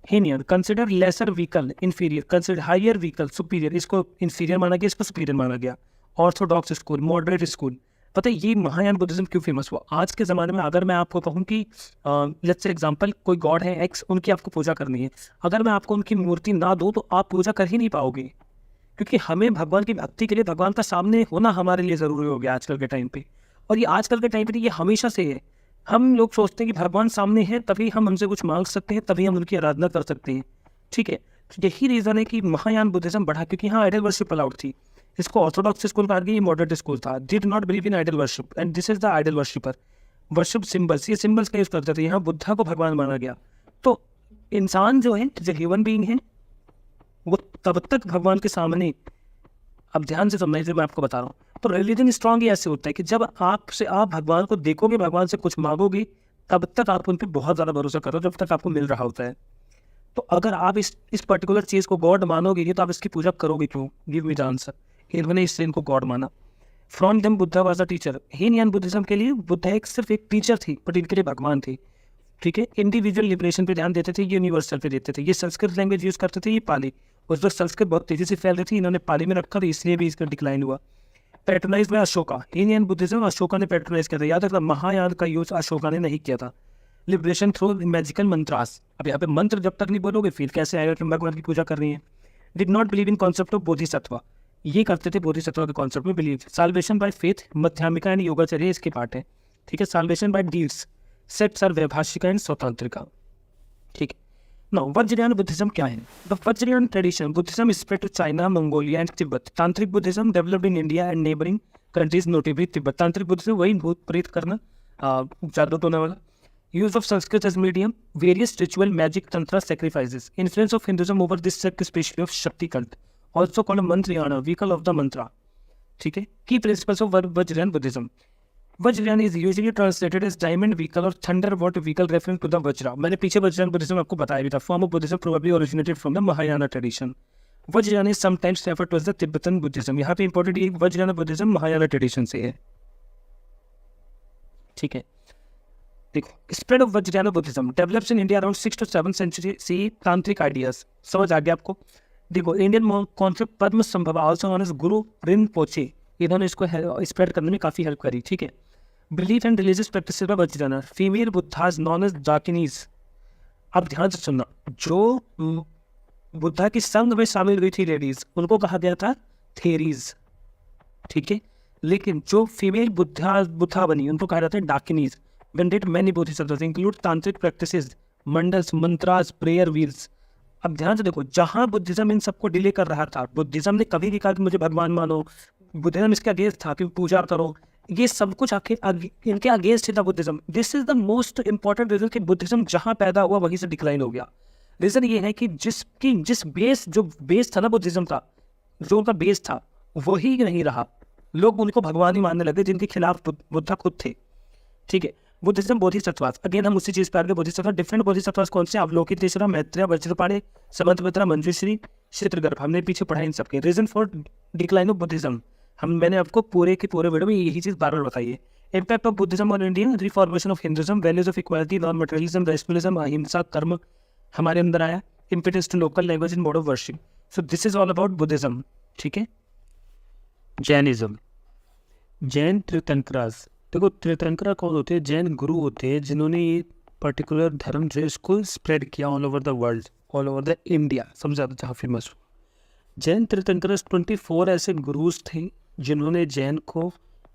Hinayana consider lesser vehicle inferior, consider higher vehicle superior, इसको इंफीरियर माना गया, इसको सुपीरियर माना गया। Orthodox school, moderate school. पता है ये महायान बुद्धिज्म क्यों फेमस हुआ आज के ज़माने में। अगर मैं आपको कहूँ कि लेट्स से एग्जांपल कोई गॉड है एक्स, उनकी आपको पूजा करनी है, अगर मैं आपको उनकी मूर्ति ना दूँ तो आप पूजा कर ही नहीं पाओगे, क्योंकि हमें भगवान की भक्ति के लिए भगवान का सामने होना हमारे लिए ज़रूरी हो गया आजकल के टाइम पे। और ये आजकल के टाइम पे ये हमेशा से है। हम लोग सोचते हैं कि भगवान सामने है तभी हम उनसे कुछ मांग सकते हैं, तभी हम उनकी आराधना कर सकते हैं। ठीक है, यही रीज़न है कि महायान बुद्धिज्म बढ़ा, क्योंकि यहाँ आइडल वर्शिप अलाउड थी। इसको ऑर्थोडॉक्स स्कूल कहा गया, ये मॉडरेट स्कूल था। Did not believe in idol worship and this is the idol worshipper. Worship symbols, ये सिंबल्स का यूज करते थे। यहाँ बुद्धा को भगवान माना गया। तो इंसान जो है, जो ह्यूमन बीइंग है, वो तब तक भगवान के सामने, अब ध्यान से समझना जो मैं आपको बता रहा हूँ। तो रिलीजन स्ट्रांग ही ऐसे होता है कि जब आप भगवान को देखोगे, भगवान से कुछ मांगोगे, तब तक आप उन पर बहुत ज़्यादा भरोसा करो जब तक आपको मिल रहा होता है। तो अगर आप इस पर्टिकुलर चीज़ को गॉड मानोगे तो आप इसकी पूजा करोगे क्यों? Give me the answer. इन्होंने इससे इनको गॉड माना। From them Buddha was a teacher. Hinayana Buddhism के लिए बुद्धा सिर्फ एक टीचर थी, बट इनके लिए भगवान थे। ठीक है, इंडिविजुअल लिबरेशन पे ध्यान देते थे, यूनिवर्सल पे देते थे। ये संस्कृत लैंग्वेज यूज करते थे, ये पाली। उस वक्त संस्कृत बहुत तेजी से फैल रही थी, इन्होंने पाली में रखा, तो इसलिए भी इसका डिक्लाइन हुआ। Patronise by Ashoka, Hinayana Buddhism Ashoka ने पैट्रोनाइज किया था। याद रखना, महायान का यूज अशोका ने नहीं किया था। Liberation through magical mantras. अब यहाँ पे मंत्र जब तक नहीं बोलोगे फिर कैसे आएगा कि भगवान की पूजा कर रही है। Did not believe in concept of bodhisattva, ये करते थे बोधिसत्व के कॉन्सेप्ट में believe. Salvation by faith, Madhyamika and Yogacharya इसके पार्ट है। ठीक है, salvation by deeds, sects are Vaibhashika and Svatantrika. ठीक है, नाउ वज्रयान बुद्धिज्म क्या है? The Vajrayana tradition Buddhism spread to China, Mongolia and Tibet. Tantric Buddhism developed in India and neighbouring countries, notably Tibet. Tantric Buddhism वही भूत प्रेत करना, जादू टोना वाला। use of Sanskrit as medium, various ritual, magic, tantra, sacrifices. Influence of Hinduism over this sect, especially of Shakti cult, also called Mantrayana, vehicle of the mantra. ठीक है, key principles of Vajrayana Buddhism. Vajrayana is usually translated as diamond vehicle or thunderbolt vehicle, referring to the Vajra. मैंने पीछे Vajrayana Buddhism आपको बताया भी था. Form of Buddhism probably originated from the Mahayana tradition. Vajrayana is sometimes referred to as the Tibetan Buddhism. यहाँ पे important ये Vajrayana Buddhism Mahayana tradition से है. ठीक है, देखो, spread of Vajrayana Buddhism develops in India around 6 to 7 century C. Tantric ideas समझ आ गया आपको। देखो, इंडियन कॉन्सेप्ट पद्म संभव, आल्सो नोन एज गुरु रिनपोचे, इन्होंने इसको स्प्रेड करने में काफ़ी हेल्प करी। ठीक है, belief and religious practice by Vajrayana, female Buddhas known as dakinis. अब ध्यान से सुनना, जो बुद्धा की संघ में शामिल हुई थी लेडीज, उनको कहा गया था थेरीज। ठीक है, लेकिन जो फीमेल बुद्धा बनी उनको कहा जाता है dakinis. When did many bodhisattvas include tantric practices, mandalas, mantras, prayer wheels. अब ध्यान से देखो, जहाँ बुद्धिज्म इन सबको डिले कर रहा था, बुद्धिज्म ने कभी भी कहा कि मुझे भगवान मानो, बुद्धिज्म इसके अगेंस्ट था कि पूजा करो, ये सब कुछ आखिर इनके अगेंस्ट था Buddhism. This is the most important reason कि बुद्धिज्म जहाँ पैदा हुआ वहीं से डिक्लाइन हो गया। रीजन ये है कि जिस बेस था ना बुद्धिज्म का, जो उनका बेस था वही नहीं रहा। लोग उनको भगवान ही मानने लगे जिनके खिलाफ बुद्धा खुद थे। ठीक है, बुद्धिज्म बोधिसत्वास, अगेन हम उसी चीज पर आगे बोधिसत्व। डिफरेंट बोधिसत्वास कौन से? अवलोकित, तीसरा मैत्रेय, वज्रपाणे, समंतमित्रा, मंजूश्री, क्षेत्रगर्भ, हमने पीछे पढ़ा इन सबके। Reason for decline of Buddhism, मैंने आपको पूरे के पूरे वीडियो में यही चीज़ बार बार बताई है। Impact of Buddhism on India, reformation of Hinduism, values of equality, non materialism, rationalism, ahimsa, karma हमारे अंदर आया, impetus to local language in mode of worship. So this is all about Buddhism. ठीक है, जैनिज्म, जैन तीर्थंकरास। देखो तीर्थंकरा कौन होते हैं? जैन गुरु होते हैं जिन्होंने ये पर्टिकुलर धर्म जो है इसको स्प्रेड किया all over the world, all over the India, सबसे ज़्यादा जहाँ फेमस हो। जैन तीर्थंकरस 24 ऐसे गुरुज थे जिन्होंने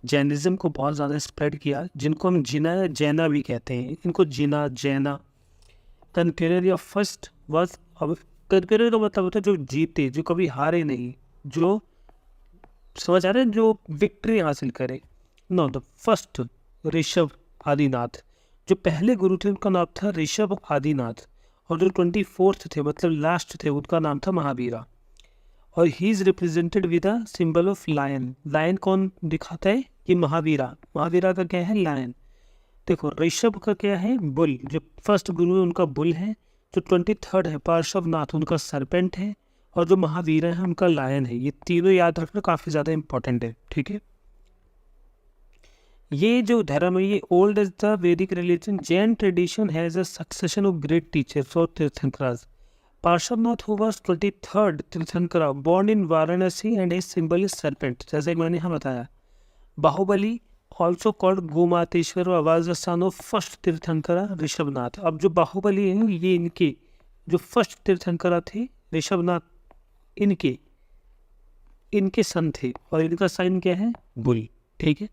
जैनिज्म को बहुत ज़्यादा स्प्रेड किया, जिनको हम जिना जैना भी कहते हैं। इनको जिना जैना। कनकरर या फर्स्ट वॉज, अब कनकरर का मतलब होता है जो जीते, जो कभी हारे नहीं, जो समझ आ रहे हैं, जो विक्ट्री हासिल करे। No, the first Rishabh Adinath, जो पहले गुरु थे उनका नाम था ऋषभ आदिनाथ, और जो 24th थे मतलब लास्ट थे उनका नाम था महावीरा। और he is represented with a symbol of lion. Lion कौन दिखाता है? ये महावीरा। महावीरा का क्या है? लायन। देखो ऋषभ का क्या है? बुल। जो फर्स्ट गुरु है उनका बुल है। जो 23rd है पार्श्वनाथ, उनका सरपेंट है। और जो महावीरा है उनका लायन है। ये तीनों याद रखना काफ़ी ज़्यादा इंपॉर्टेंट है। ठीक है, ये जो धर्म है ये ओल्ड एज द वैदिक religion. Jain tradition has a succession of great teachers और तीर्थंकरास। Parshvanath who was 23rd tirthankara, born in Varanasi and his symbol is serpent, जैसे कि मैंने यहाँ बताया। Baahubali also called गोमातेश्वर was the son of first tirthankara Rishabhanatha. अब जो बाहुबली है ये इनके जो फर्स्ट तीर्थंकरा थे ऋषभनाथ, इनके सन थे, और इनका साइन क्या है? बुल। ठीक है,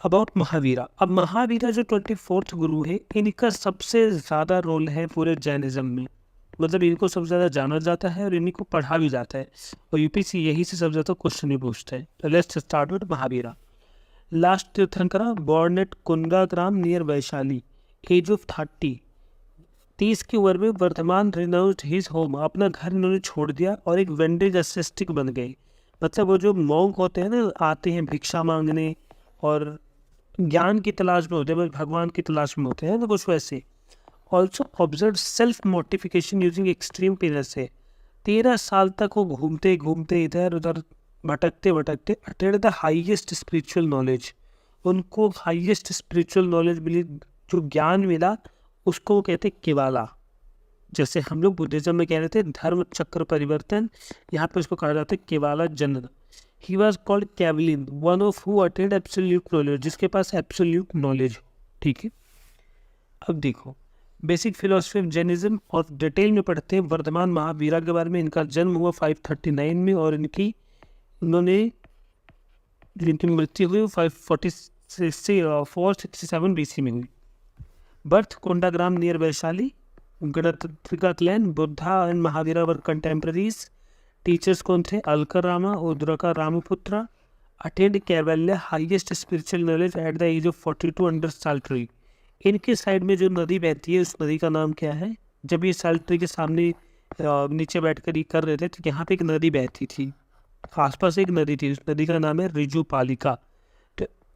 अबाउट महावीरा। अब महावीरा जो 24th गुरु है, इनका सबसे ज़्यादा रोल है पूरे जैनिज्म में। मतलब इनको सबसे ज़्यादा जाना जाता है और इन्हीं को पढ़ा भी जाता है, और यूपीसी यही से सबसे ज़्यादा क्वेश्चन भी पूछता है। तो let's start with Mahavira. Last tirthankara, born at Kundagrama near Vaishali, age of 30 की उम्र में वर्तमान रिनाउंस्ड हिज होम, अपना घर इन्होंने छोड़ दिया और एक वेंडेज असिस्टिक बन गए। मतलब वो जो मॉन्क होते हैं ना, आते हैं भिक्षा मांगने और ज्ञान की तलाश में होते हैं, भगवान की तलाश में होते हैं ना, कुछ वैसे। Also observe self mortification using extreme penis है। 13 साल तक वो घूमते घूमते इधर उधर भटकते भटकते अटेड द हाईएस्ट स्पिरिचुअल नॉलेज। उनको हाईएस्ट स्पिरिचुअल नॉलेज मिली, जो ज्ञान मिला उसको वो कहते केवाला। जैसे हम लोग बुद्धिज्म में कह रहे थे धर्म चक्र परिवर्तन, यहाँ पे उसको कहा जाता है kevala janma. He was called kevalin, one of who attained absolute knowledge, जिसके पास एब्सोल्यूट नॉलेज। ठीक है, अब देखो बेसिक फिलोसफी ऑफ जैनिज्म और डिटेल में पढ़ते हैं वर्धमान महावीरा के बारे में। इनका जन्म हुआ 539 में और इनकी मृत्यु हुई 467 BC में हुई। Birth Kundagrama near Vaishali, Ganatrika clan. Buddha and Mahavira were contemporaries. Teachers कौन थे? Alakara Rama, Udraka Ramaputra. Attained kaivalya, highest spiritual knowledge at the age of 42 under sal tree. इनके साइड में जो नदी बहती है उस नदी का नाम क्या है? जब ये साल ट्री के सामने नीचे बैठकर ये कर रहे थे तो यहाँ पे एक नदी बहती थी, आसपास एक नदी थी, उस नदी का नाम है Rijupalika.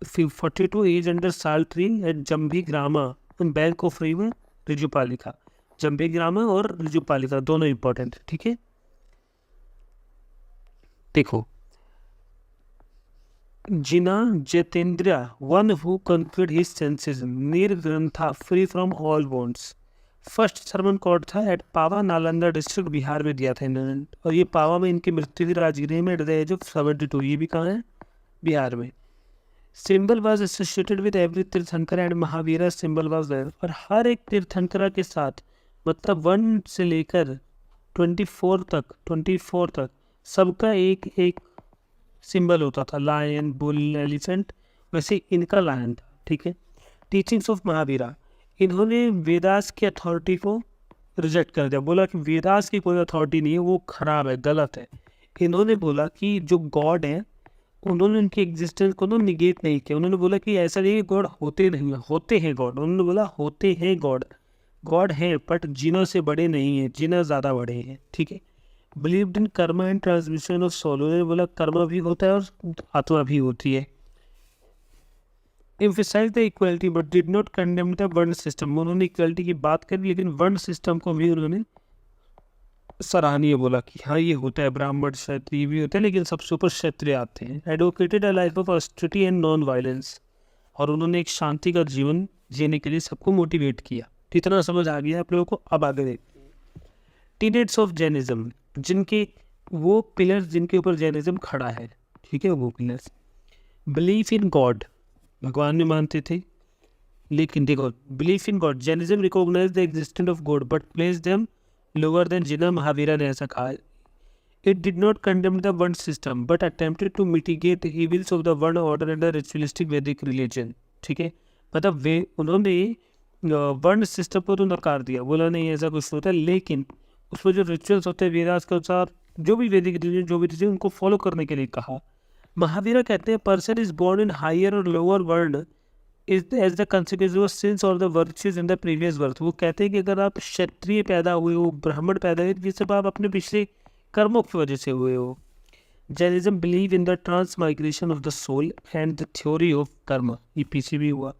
42 age under sal tree at Jambhigrama bank of river Rijupalika. Jambhigrama और रिजुपालिका दोनों इंपॉर्टेंट। ठीक है, देखो Jina Jitendra, one who conquered his senses, Nirgrantha, free from all bonds. First sermon कॉर्ड था एट पावा, नालंदा डिस्ट्रिक्ट, बिहार में दिया था इन्होंने, और ये पावा में इनकी मृत्यु हुई राजगीर में एट द एज ऑफ 72। ये भी कहाँ है? बिहार में। Symbol was associated with every tirthankar and Mahavira symbol was there. और हर एक तीर्थंकरा के साथ, मतलब 1 से लेकर 24 तक सबका एक एक सिंबल होता था, लायन, बुल, एलिफेंट। वैसे इनका लायन था। ठीक है, टीचिंग्स ऑफ महावीरा। इन्होंने वेदास की अथॉरिटी को रिजेक्ट कर दिया, बोला कि वेदास की कोई अथॉरिटी नहीं है, वो खराब है, गलत है। इन्होंने बोला कि जो गॉड है उन्होंने उनकी एग्जिस्टेंस को तो निगेट नहीं किया। उन्होंने बोला कि ऐसा नहीं है गॉड होते नहीं है, होते हैं गॉड। उन्होंने बोला होते हैं गॉड, गॉड है बट जिनों से बड़े नहीं है, जिनों ज़्यादा बड़े हैं। ठीक है, believed in karma and transmission of soul. उन्होंने बोला कर्मा भी होता है और आत्मा भी होती है। Emphasize the equality but did not condemn the varna system. उन्होंने इक्वलिटी की बात करी लेकिन वर्ण सिस्टम को भी उन्होंने सराहनीय बोला कि हाँ ये होता है, ब्राह्मण क्षत्रिय भी होते हैं, लेकिन सबसे ऊपर क्षत्रिय आते हैं। Advocated a life of austerity and non violence, और उन्होंने एक शांति का जीवन जीने के लिए सबको मोटिवेट किया। इतना समझ आ गया आप लोगों को? अब आगे देखते हैं टीनेट्स ऑफ जैनिज्म, जिनके वो पिलर्स जिनके ऊपर जैनिज्म खड़ा है, ठीक है, वो पिलर्स। बिलीफ इन गॉड, भगवान में मानते थे, लेकिन देखो, belief in god, Jainism recognise the existence of god but place them lower than Jina, Mahavira ने ऐसा कहा। It did not condemn the varna system but attempted to mitigate evils of the varna order and the ritualistic Vedic religion, ठीक है। मतलब वे उन्होंने वर्ण सिस्टम को तो नकार दिया, बोला नहीं ऐसा कुछ होता है, लेकिन उसमें जो रिचुअल्स होते हैं वेदास के अनुसार, जो भी वैदिक रिलीजन जो भी रिलीजन, उनको फॉलो करने के लिए कहा। महावीरा कहते हैं person is born in higher और lower varna is as the consequence of sins और the virtues in the previous birth. वो कहते हैं कि अगर आप क्षत्रिय पैदा हुए हो, ब्राह्मण पैदा हुए, ये सब आप अपने पिछले कर्मों की वजह से हुए हो। Jainism believe in the transmigration of the soul and the theory of karma, ये पीछे भी हुआ।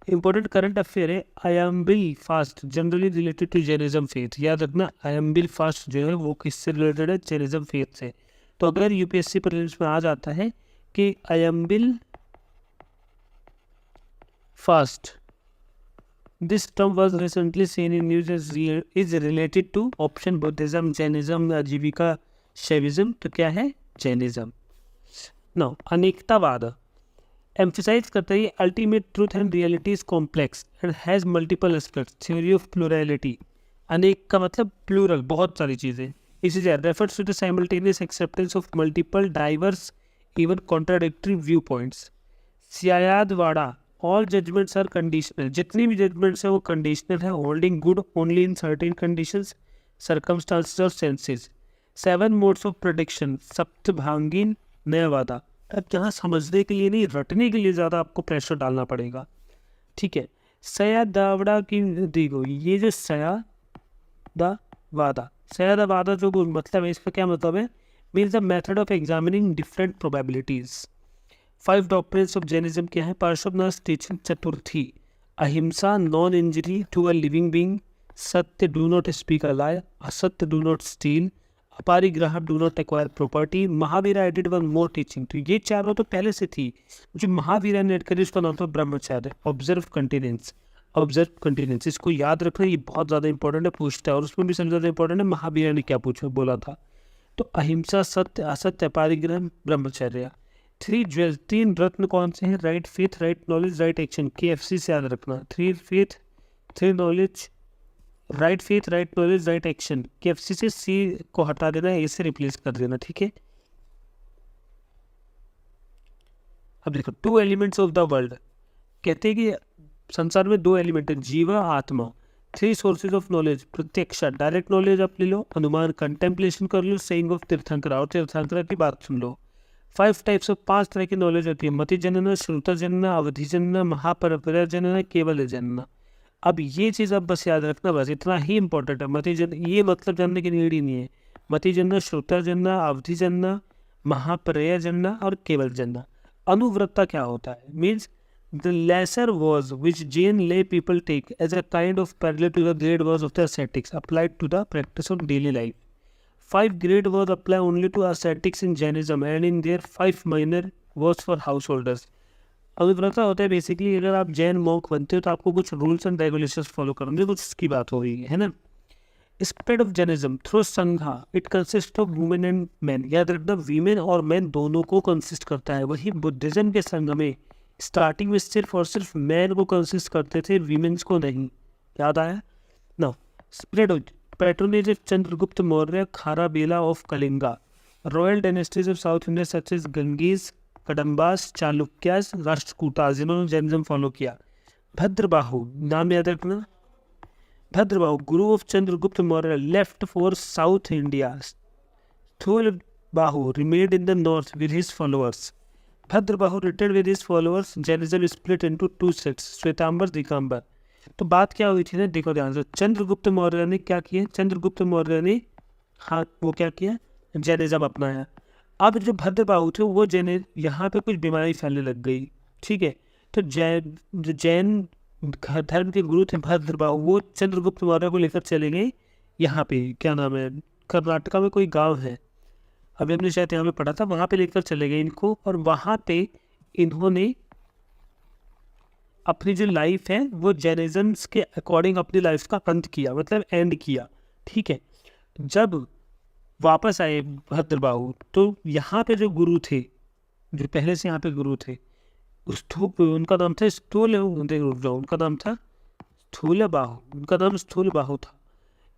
इंपॉर्टेंट करंट अफेयर है Ayambil fast, generally related to Jainism faith. याद रखना, आयम्बिल फास्ट जो है वो किससे रिलेटेड है? जैनिज्म फेथ से। तो अगर यूपीएससी प्रीलिम्स में आ जाता है कि ayambil fast, this term was recently seen in news as is related to option Buddhism, Jainism, आजीविका, शैविज्म, तो क्या है? जैनिज्म। नाउ अनेकतावाद एम्फसाइज करता है ultimate truth and reality is complex and has multiple aspects, theory of plurality. अनेक का मतलब प्लूरल, बहुत सारी चीज़ें। इसी से refers to the simultaneous acceptance of multiple diverse even contradictory view points. Syadvada all judgements are conditional, जितनी भी जजमेंट्स है वो कंडीशनल है, holding good only in certain conditions, circumstances और senses. 7 modes of prediction, Saptabhangi Nyayavada. अब यहाँ समझने के लिए नहीं, रटने के लिए ज़्यादा आपको प्रेशर डालना पड़ेगा, ठीक है। सयादावड़ा की देखो, ये जो सयादावादा जो मतलब है, इसका क्या मतलब है? Means the method of examining different probabilities. 5 doctrines of Jainism क्या है? Parshvanath teaching Chaturthi, ahimsa, non injury to a living being, satya do not speak a lie, asatya do not steal, aparigraha do not acquire property. Mahavira added one more teaching, तो ये चारों तो पहले से थी, जो महावीरा ने एड करी उसका नाम था ब्रह्मचर्य। ऑब्जर्व कंटिनेंस, ऑब्जर्व कंटिनेंस, इसको याद रखना, ये बहुत ज़्यादा इंपॉर्टेंट है, पूछता है, और उसमें भी सबसे ज़्यादा इंपॉर्टेंट है महावीरा ने क्या पूछा बोला था। तो अहिंसा, सत्य, असत्य, अपरिग्रह, ब्रह्मचर्य। 3 ज्वेल्स, 3 रत्न कौन से हैं? Right faith, right knowledge, right action. KFC से याद रखना, 3 faith, 3 knowledge, right faith, right knowledge, right action. KFC से C को हटा देना, A से रिप्लेस कर देना, ठीक है। अब देखो 2 एलिमेंट्स ऑफ द वर्ल्ड, कहते हैं कि संसार में 2 एलिमेंट है, जीवा, आत्मा। 3 सोर्सेज ऑफ नॉलेज, प्रत्यक्ष डायरेक्ट नॉलेज आप ले लो, अनुमान कंटेम्पलेशन कर लो, सेइंग ऑफ तीर्थंकरा, और तीर्थंकरा की बात सुन लो। 5 टाइप्स ऑफ 5 तरह की नॉलेज होती है, मति जनना, श्रुता जनना, अवधि जनना, महापरपरा जनना, केवल जनना। अब ये चीज़ अब बस याद रखना, बस इतना ही इंपॉर्टेंट है। मति जन, ये मतलब जानने की नीड ही नहीं है। मति जनना, श्रुता जनना, अवधि जनना, महापर्य जनना और केवल जनना। अनुव्रता क्या होता है? Means the lesser was which Jain lay people take as a kind of parallel to the great was of the ascetics applied to the practice of daily life. 5 great was apply only to ascetics in Jainism and in their 5 minor was for householders. अनुव्रता होता है बेसिकली, अगर आप जैन मॉन्क बनते हो तो आपको कुछ रूल्स एंड रेगुलेशंस फॉलो करने, कुछ इसकी बात हो रही है ना। स्प्रेड ऑफ जैनिज्म थ्रू संघा, it consist of women and man. याद रखना, वीमेन और मैन दोनों को कंसिस्ट करता है। वही बुद्धिज्म के संघ में स्टार्टिंग में सिर्फ और सिर्फ मैन को कंसिस्ट करते थे, वीमेंस को नहीं। याद आया ना। Spread of patronage of Chandragupta Maurya, Kharavela of Kalinga, royal dynasties of south India such as Gangas, Kadambas, Chalukyas, Rashtrakutas, जिन्होंने जैनिज्म फॉलो किया। भद्रबाहु, नाम याद रखना, Bhadrabahu guru of Chandragupta Maurya, left for south India. Sthulabahu remained in the north with his followers. Bhadrabahu return with his followers. Jainism split into 2 sects, Shvetambar, Digambar. तो बात क्या हुई थी ना, देखो ध्यान से। चंद्रगुप्त मौर्य ने क्या किया? चंद्रगुप्त मौर्य ने, हाँ, वो क्या किया? जैनिज्म अपनाया। अब जो भद्रबाहु थे वो जैन, यहाँ पे कुछ बीमारी फैलने लग गई, ठीक है। तो जैन धर्म के गुरु थे भद्रबाहु, वो चंद्रगुप्त मौर्य को लेकर चले गए यहाँ पे, क्या नाम है, कर्नाटका में कोई गांव है, अभी हमने शायद यहाँ पे पढ़ा था, वहाँ पे लेकर चले गए इनको, और वहाँ पे इन्होंने अपनी जो लाइफ है वो जैनिज़म्स के अकॉर्डिंग अपनी लाइफ का अंत किया, मतलब एंड किया, ठीक है। जब वापस आए भद्रबाहु, तो यहाँ पे जो गुरु थे, जो पहले से यहाँ पे गुरु थे, उनका नाम था उनका नाम था स्थूल बाहु, उनका नाम स्थूल बाहु था।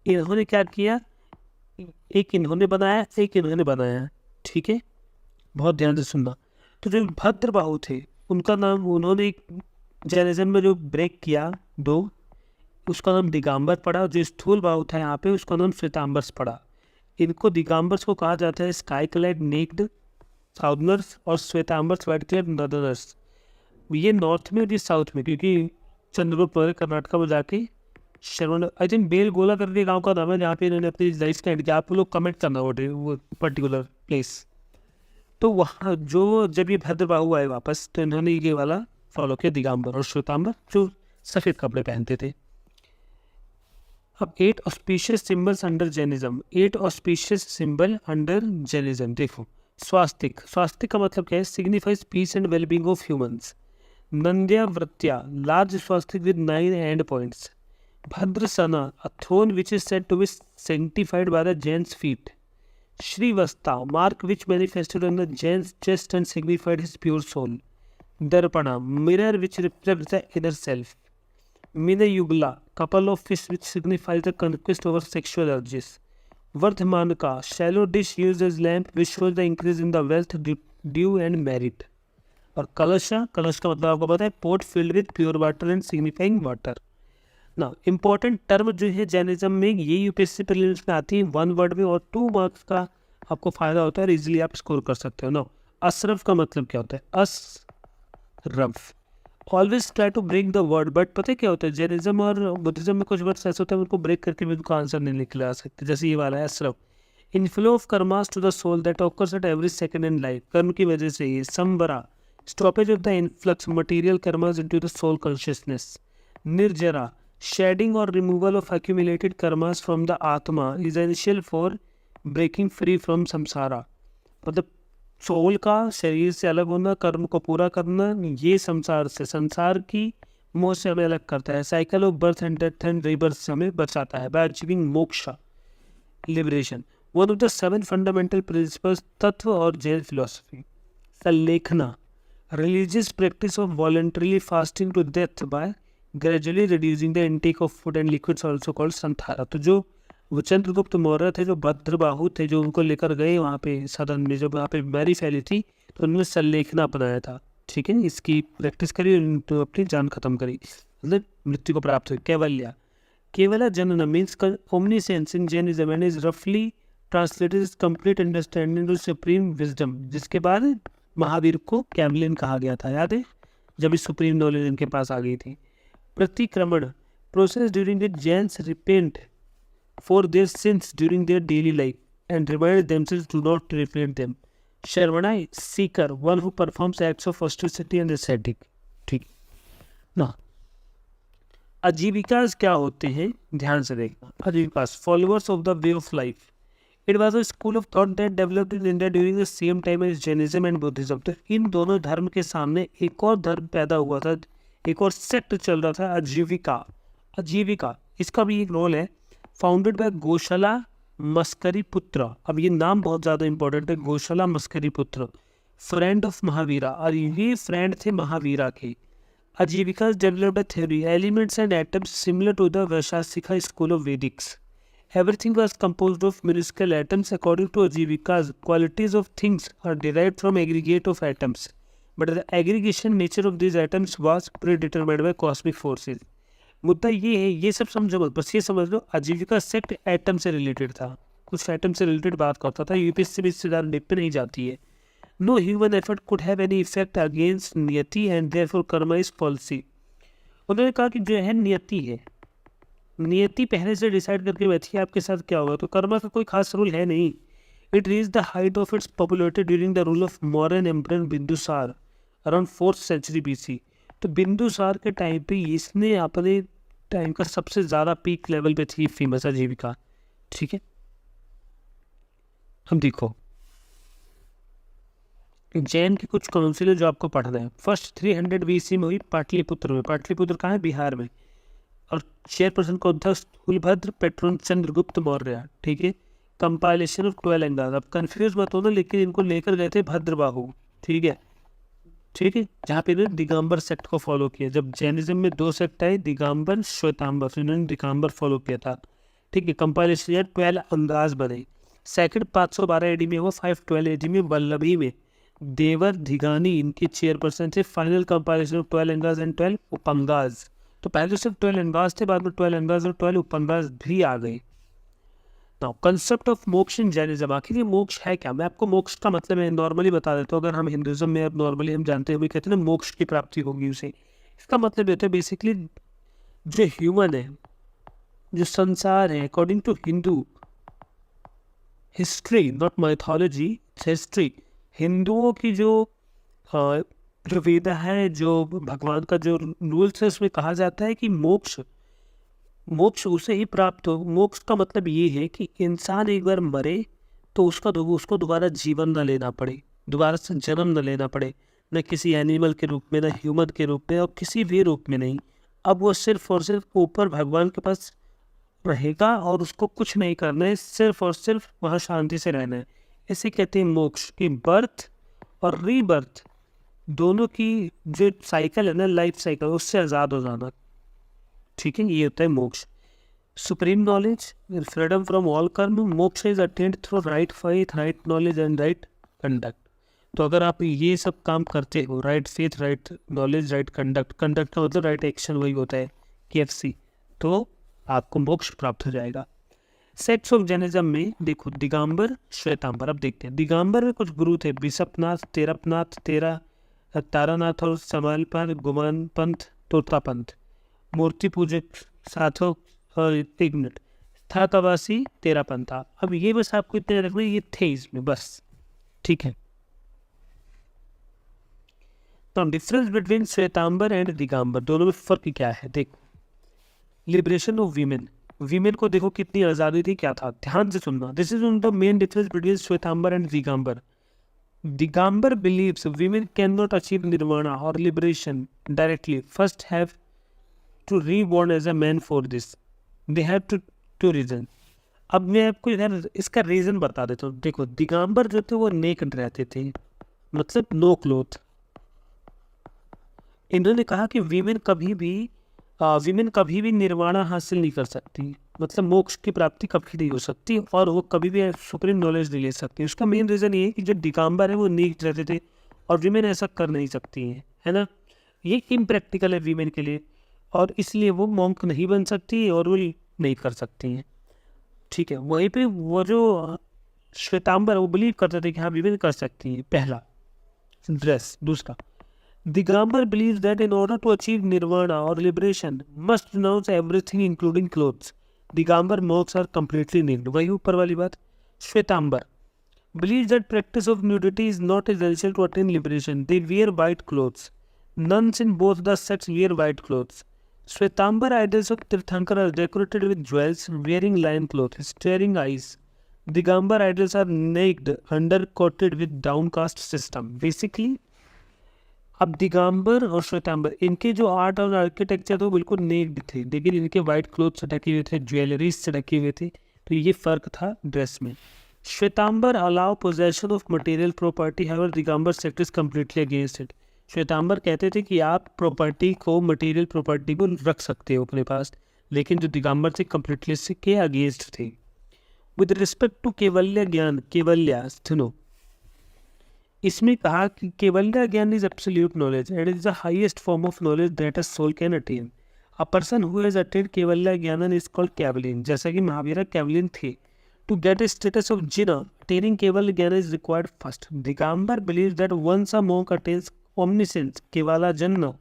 इन्होंने क्या किया, एक इन्होंने बनाया, एक इन्होंने बनाया, ठीक है, बहुत ध्यान से सुनना। तो जो भद्रबाहु थे उनका नाम, उन्होंने जैनिज्म में जो ब्रेक किया दो, उसका नाम दिगंबर पड़ा। जो स्थूल बाहु था यहाँ पे, उसका नाम श्वेतांबर्स पड़ा। इनको दिगंबर्स को कहा जाता है स्काई क्लैड नेक्ड साउदर्नर्स, और श्वेतांबर्स व्हाइट क्लैड नॉर्दर्नर्स। ये नॉर्थ में और ये साउथ में, क्योंकि चंद्रगुप्त मौर्य कर्नाटका में जाके श्रवण, आई थिंक बेलगोला करके गांव का नाम है, जहाँ पे इन्होंने अपनी लाइफ स्टाइल किया। आप लोग कमेंट करना वो पर्टिकुलर प्लेस। तो वहाँ जो जब ये भद्रबाहु आए वापस, तो इन्होंने ये वाला फॉलो किया, दिगंबर और श्वेतांबर, जो सफ़ेद कपड़े पहनते थे। अब 8 auspicious symbols under Jainism, 8 auspicious symbol under Jainism. देखो, स्वास्तिक, स्वास्तिक का मतलब क्या है, signifies peace and wellbeing of humans. Nandyavarta, large swastika with 9 end points. Bhadrasana, a throne which is said to be sanctified by the Jain's feet. Shrivasta, mark which manifested on the Jain's chest and signified his pure soul. Darpana, mirror which represents the inner self. Minayugla, couple of fish which signifies the conquest over sexual urges. Vardhamanaka, shallow dish used as lamp which shows the increase in the wealth, due and merit. और कलशा, कलश का मतलब आपको पता है, pot filled with pure water and signifying water. ना इंपॉर्टेंट टर्म जो है जैनिज्म में, ये यूपीएससी प्रीलिम्स में आती है 1 वर्ड में, और 2 मार्क्स का आपको फायदा होता है, इजीली आप स्कोर कर सकते हो ना। असरफ का मतलब क्या होता है, असरफ, always try to break the word, but पता है क्या होता है, जैनिज्म और बुद्धिज्म में कुछ वर्ड्स ऐसे होते हैं उनको ब्रेक करके भी उनको आंसर नहीं निकला सकते, जैसे ये वाला है Asrava. Inflow of karmas to the soul that occurs at every second in life, कर्म की वजह से ये। Samvara, stoppage of the influx material karmas into the soul consciousness. Nirjara, shedding or removal of accumulated karmas from the atma is essential for breaking free from samsara। मतलब सोल का शरीर से अलग होना, कर्म को पूरा करना, ये संसार से, संसार की मोह से हमें अलग करता है। Cycle of birth and death and rebirth से हमें बचाता है, by achieving moksha, liberation. One of the 7 fundamental principles tattva और Jain philosophy. Sallekhana, religious practice of voluntarily fasting to death by gradually reducing the intake of food and liquids also called Santhara. तो जो वो चंद्रगुप्त मौर्य थे, जो भद्रबाहु थे, जो उनको लेकर गए वहाँ पे सदन में, जब वहाँ पे बीमारी फैली थी, तो उन्होंने सल्लेखना अपनाया था, ठीक है। इसकी प्रैक्टिस करी, तो अपनी जान खत्म करी, मतलब मृत्यु को प्राप्त हुई। Kaivalya, Kevala Jnana means omniscience in Jainism and is रफली translated is complete understanding of supreme wisdom, जिसके बाद महावीर को कैवलियन कहा गया था, याद है, जब इस सुप्रीम नॉलेज इनके पास आ गई थी। Pratikramana, process during the Jains repent for their sins during their daily life and remind themselves to not repent them. Shramana, seeker, one who performs acts of austerity and aesthetic, ठीक ना। आजीविकास क्या होते हैं, ध्यान से देखना। Ajivikas, followers of the way of life. It was a school of thought that developed in India during the same time as Jainism and Buddhism. तो इन दोनों धर्म के सामने एक और धर्म पैदा हुआ था, एक और सेक्ट चल रहा था, आजीविका। आजीविका, इसका भी एक रोल है, फाउंडेड बाय गोशाला मस्करी पुत्र। अब ये नाम बहुत ज़्यादा इंपॉर्टेंट है, गोशाला मस्करी पुत्र, फ्रेंड ऑफ महावीरा, और ये फ्रेंड थे महावीरा के। Ajivika developed theory, elements and atoms similar to the Vaisheshika school of Vedics. Everything was composed of minuscule atoms. According to Ajivika's, qualities of things are derived from aggregate of atoms, but the aggregation nature of these atoms was predetermined by cosmic forces। मुद्दा ये है, ये सब समझो मत, बस ये समझ लो आजीविका सेक्ट एटम से रिलेटेड था, कुछ एटम से रिलेटेड बात करता था। यूपीएससी में इससे ज़्यादा डिप पे नहीं जाती है। No human effort could have any effect against niyati and therefore karma is policy. उन्होंने कहा कि जो है नियति है, नियति पहले से डिसाइड करके बैठी है आपके साथ क्या होगा, तो कर्मा का कोई खास रूल है नहीं। It reach the height of its popularity during the rule of modern emperor Bindusara around 4th century BC। तो बिंदुसार के टाइम पे इसने अपने टाइम का सबसे ज़्यादा पीक लेवल पे थी फेमस आजीविका, ठीक है। अब देखो, जैन की कुछ काउंसिल है जो आपको पढ़ना है। फर्स्ट 300 BC में हुई पाटलिपुत्र में। पाटलिपुत्र कहाँ है? बिहार में। और चेयरपर्सन कौन था? स्थूलभद्र पेट्रोन चंद्रगुप्त मौर्य। ठीक है। Compilation of 12 एंगाज। अब कंफ्यूज मत होना, लेकिन इनको लेकर गए थे भद्रबाहु। ठीक है, ठीक है, जहाँ पे इन्होंने दिगंबर सेक्ट को फॉलो किया। जब जैनिज्म में 2 सेक्ट आए, दिगंबर श्वेतांबर, तो इन्होंने दिगंबर फॉलो किया था। ठीक है। कंपाइलेशन यार 12 अंदाज बने। सेकंड 512 AD में हुआ। 512 AD में वल्लभी में देवर धिगानी इनके चेयरपर्सन थे। Final compilation of 12 Angas and 12 Upangas. तो पहले तो सिर्फ 12 अंगाज थे, बाद में 12 अंगाज और 12 उपंगाज भी आ गए। नाउ कंसेप्ट ऑफ मोक्ष इन जैनिज्म। आखिर ये मोक्ष है क्या? मैं आपको मोक्ष का मतलब है नॉर्मली बता देता हूँ। अगर हम हिंदुइज्म में अब नॉर्मली हम जानते हैं, कहते हैं ना मोक्ष की प्राप्ति होगी उसे। इसका मतलब होता है बेसिकली जो ह्यूमन है, जो संसार है, according to Hindu history, not mythology, history, हिंदुओं की जो वेद है, जो भगवान का जो रूल्स है, उसमें कहा जाता है कि मोक्ष मोक्ष उसे ही प्राप्त हो। मोक्ष का मतलब ये है कि इंसान एक बार मरे तो उसको दोबारा जीवन न लेना पड़े, दोबारा से जन्म न लेना पड़े, न किसी एनिमल के रूप में, न ह्यूमन के रूप में, और किसी भी रूप में नहीं। अब वो सिर्फ और सिर्फ ऊपर भगवान के पास रहेगा और उसको कुछ नहीं करना है, सिर्फ और सिर्फ वहाँ शांति से रहना है। इसे कहते हैं मोक्ष। की बर्थ और रीबर्थ दोनों की जो साइकिल है ना, लाइफ साइकिल, उससे आज़ाद हो जाना। ठीक है, ये होता है मोक्ष। Supreme knowledge, freedom from all कर्म। मोक्ष is attend through right faith, right knowledge and right conduct. तो अगर आप ये सब काम करते हो, right faith, right knowledge, right conduct, conduct का मतलब राइट एक्शन, वही होता है KFC, तो आपको मोक्ष प्राप्त हो जाएगा। सेक्ट्स ऑफ जैनिज्म में देखो, दिगंबर, श्वेतांबर। अब देखते हैं दिगंबर में कुछ गुरु थे, बिशपनाथ, तेरपनाथ, तारानाथ और समालपाल, गुमान पंथ, तोता पंथ। मूर्ति पूजक साधो और एक मिनट स्थातवासी तेरापंथा। अब ये बस आपको इतने रखना, ये थे इसमें बस। ठीक है। तो difference between Shvetambar and Digambar, दोनों में फर्क क्या है? देखो, लिबरेशन ऑफ वीमेन। वीमेन को देखो कितनी आज़ादी थी, क्या था, ध्यान से सुनना। This is the main difference between Shvetambar and Digambar. Digambar believes women cannot achieve nirvana or liberation directly. First have to reborn as a man for this. They have two reason. अब मैं आपको इधर इसका रीज़न बता देता हूँ। देखो, दिगंबर जो थे वो नेकेड रहते थे, मतलब नो क्लोथ। इन्होंने कहा कि वीमेन कभी भी निर्वाणा हासिल नहीं कर सकती, मतलब मोक्ष की प्राप्ति कभी नहीं हो सकती, और वो कभी भी सुप्रीम नॉलेज नहीं ले सकती। उसका मेन रीज़न ये है कि जो दिगंबर है वो नेक्ड रहते थे और वीमेन ऐसा कर नहीं सकती हैं, है ना। ये इम्प्रैक्टिकल है वीमेन के लिए, और इसलिए वो मॉन्क नहीं बन सकती और वो नहीं कर सकती हैं। ठीक है। वहीं पे वो जो श्वेतांबर, वो बिलीव करते थे कि हाँ वीमेन कर सकती हैं, पहला ड्रेस। दूसरा, Digambar believes that in order to achieve nirvana or liberation must renounce everything including clothes. Digambar monks are completely naked। वही ऊपर वाली बात। Shvetambar believes that practice of nudity is not essential to attain liberation. They wear white clothes. Nuns in both the sects wear white clothes. Shwetambar idols of Tirthankar are decorated with jewels, wearing lion clothes, staring eyes. Digambar idols are naked, undercoated with downcast system. Basically, अब दिगंबर और श्वेतांबर, इनके जो आर्ट और आर्किटेक्चर तो बिल्कुल नेक्ड थे, लेकिन इनके वाइट क्लोथ से ढके हुए थे, ज्वेलरीज से ढके हुए थे। तो ये फर्क था ड्रेस में। Shvetambar allow possession of material property, however Digambar sect is completely against it. Shvetambar कहते थे कि आप प्रॉपर्टी को, मटेरियल प्रॉपर्टी को रख सकते हो अपने पास, लेकिन जो दिगंबर थे कम्प्लीटली इसके अगेंस्ट थे। विद रिस्पेक्ट टू केवल्य ज्ञान, केवल्य सुनो, इसमें कहा कि Kevalya jnana is absolute knowledge and is the highest form of knowledge that a soul can attain. A person who has attained Kevalya jnana is called Kevalin, जैसा कि महावीर कैवलिन थे। To get a status of Jina, attaining Kevalya jnana is required first. Digambar believes that once a monk attains omniscience, Kevala janma,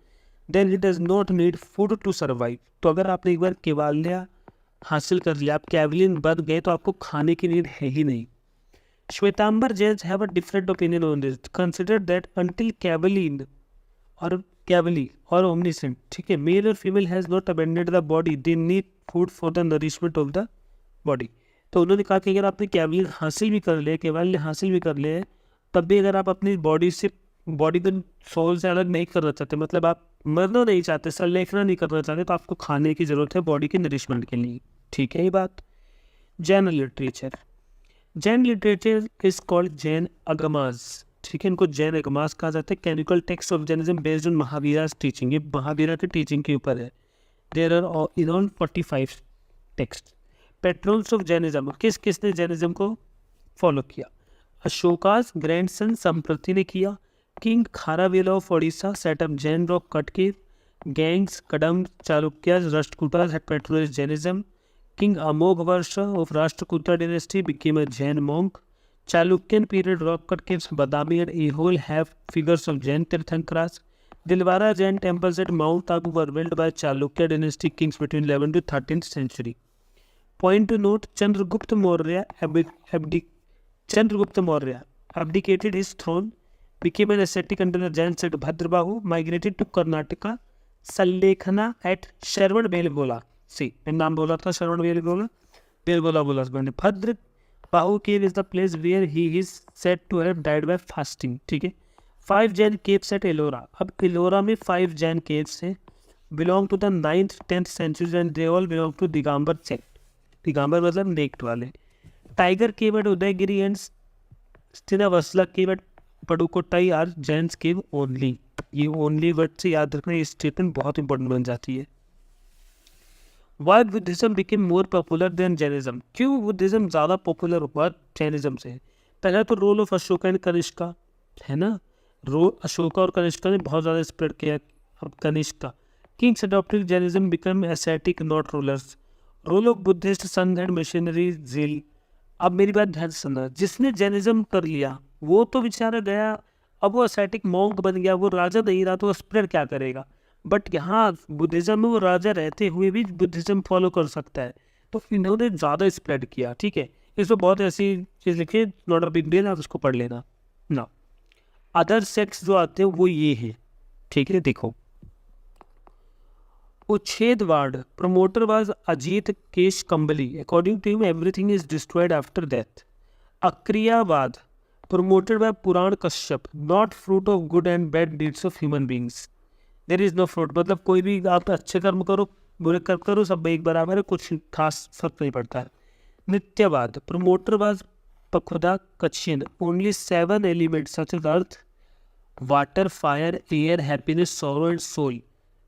then he does not need food to survive. तो अगर आपने एक बार केवल्य हासिल कर लिया, आप कैवलिन बन गए, तो आपको खाने की नीड है ही नहीं। Shwetambar Jains have a different opinion on this. Consider that until Kavali or omniscient, ठीक है, male or female has not abandoned the body, they need food for the nourishment of the body. तो उन्होंने कहा कि अगर आपने कैवल्य हासिल भी कर लिया, कैवल्य हासिल भी कर लिए, तब भी अगर आप अपनी बॉडी को सोल से अलग नहीं करना चाहते, मतलब आप मरना नहीं चाहते, संलेखना नहीं करना चाहते, तो आपको खाने की जरूरत है बॉडी के नरिशमेंट के लिए। ठीक है ये बात। Jain literature, Jain literature is called Jain Agamas. ठीक है, इनको जैन अगमास कहा जाता है। Canonical text of Jainism based on Mahavira's teaching, ये महावीरा की टीचिंग के ऊपर है। There are around 45 text. Patrons of Jainism, किस किसने जैनिज्म को फॉलो किया? अशोकास ग्रैंडसन संप्रति ने किया। King Kharavela of Odisha set up Jain rock cut cave. Gangas Kadamba Chalukyas Rashtrakutas had patronized Jainism. King Amoghavarsha of Rashtrakuta dynasty became a Jain monk. Chalukyan period rock cut caves Badami and Aihole have figures of Jain Tirthankaras. Dilwara Jain temples at Mount Abu were built by Chalukya dynasty kings between 11th to 13th century. Point to note: Chandragupta Maurya abdicated his throne, became an ascetic under the Jain sect Bhadrabahu, migrated to Karnataka, Sallekhana at Sharvan Belgola. सी मैंने नाम बोला था, श्रवण बेलगोला बोला मैंने। Bhadrabahu cave is the place where he is said to have died by fasting. ठीक है। 5 जैन केव्स एट एलोरा। अब एलोरा में 5 जैन केव्स हैं, belong to the 9th 10th century and they all belong to Digambar sect. Digambar मतलब नेक्ट वाले। Tiger cave at Udayagiri and Sittanavasal cave at Pudukottai are Jains cave only. ये ओनली वर्ड से याद रखना, ये स्टेटमेंट बहुत इंपॉर्टेंट बन जाती है। Why Buddhism became more popular than Jainism? क्यों बुद्धिज्म ज़्यादा पॉपुलर हुआ जैनिज्म से? पहला तो role of Ashoka and Kanishka है ना, अशोका और कनिष्का ने बहुत ज़्यादा स्प्रेड किया। अब Kanishka kings adopted Jainism become ascetic not rulers. Role of Buddhist son and missionary zeal. अब मेरी बात ध्यान से सुनना, जिसने जैनिज्म कर लिया वो तो बेचारा गया, अब वो एसेटिक मॉन्क बन गया, वो राजा नहीं रहा, तो वो स्प्रेड क्या करेगा? बट यहाँ बुद्धिज्म में वो राजा रहते हुए भी बुद्धिज्म फॉलो कर सकता है, तो इन्होंने ज़्यादा स्प्रेड किया। ठीक है, इसमें बहुत ऐसी चीज़ लिखी है, नॉट अ बिग डील, आप उसको पढ़ लेना ना। अदर सेक्ट्स जो आते हैं वो ये हैं। ठीक है, देखो Uchchhedavada, promoter was Ajit Kesh Kambali, according to him everything is destroyed after death. Akriyavada, promoted by Puran Kashyap, not fruit of good and bad deeds of human beings. There is no fruit, मतलब कोई भी आप अच्छे कर्म करो बुरे कर्म करो सब एक बराबर है, कुछ खास फर्क नहीं पड़ता है। Nityavada, promoter was Pakudha Kacchin, only 7 elements such as earth water fire air happiness sorrow and soul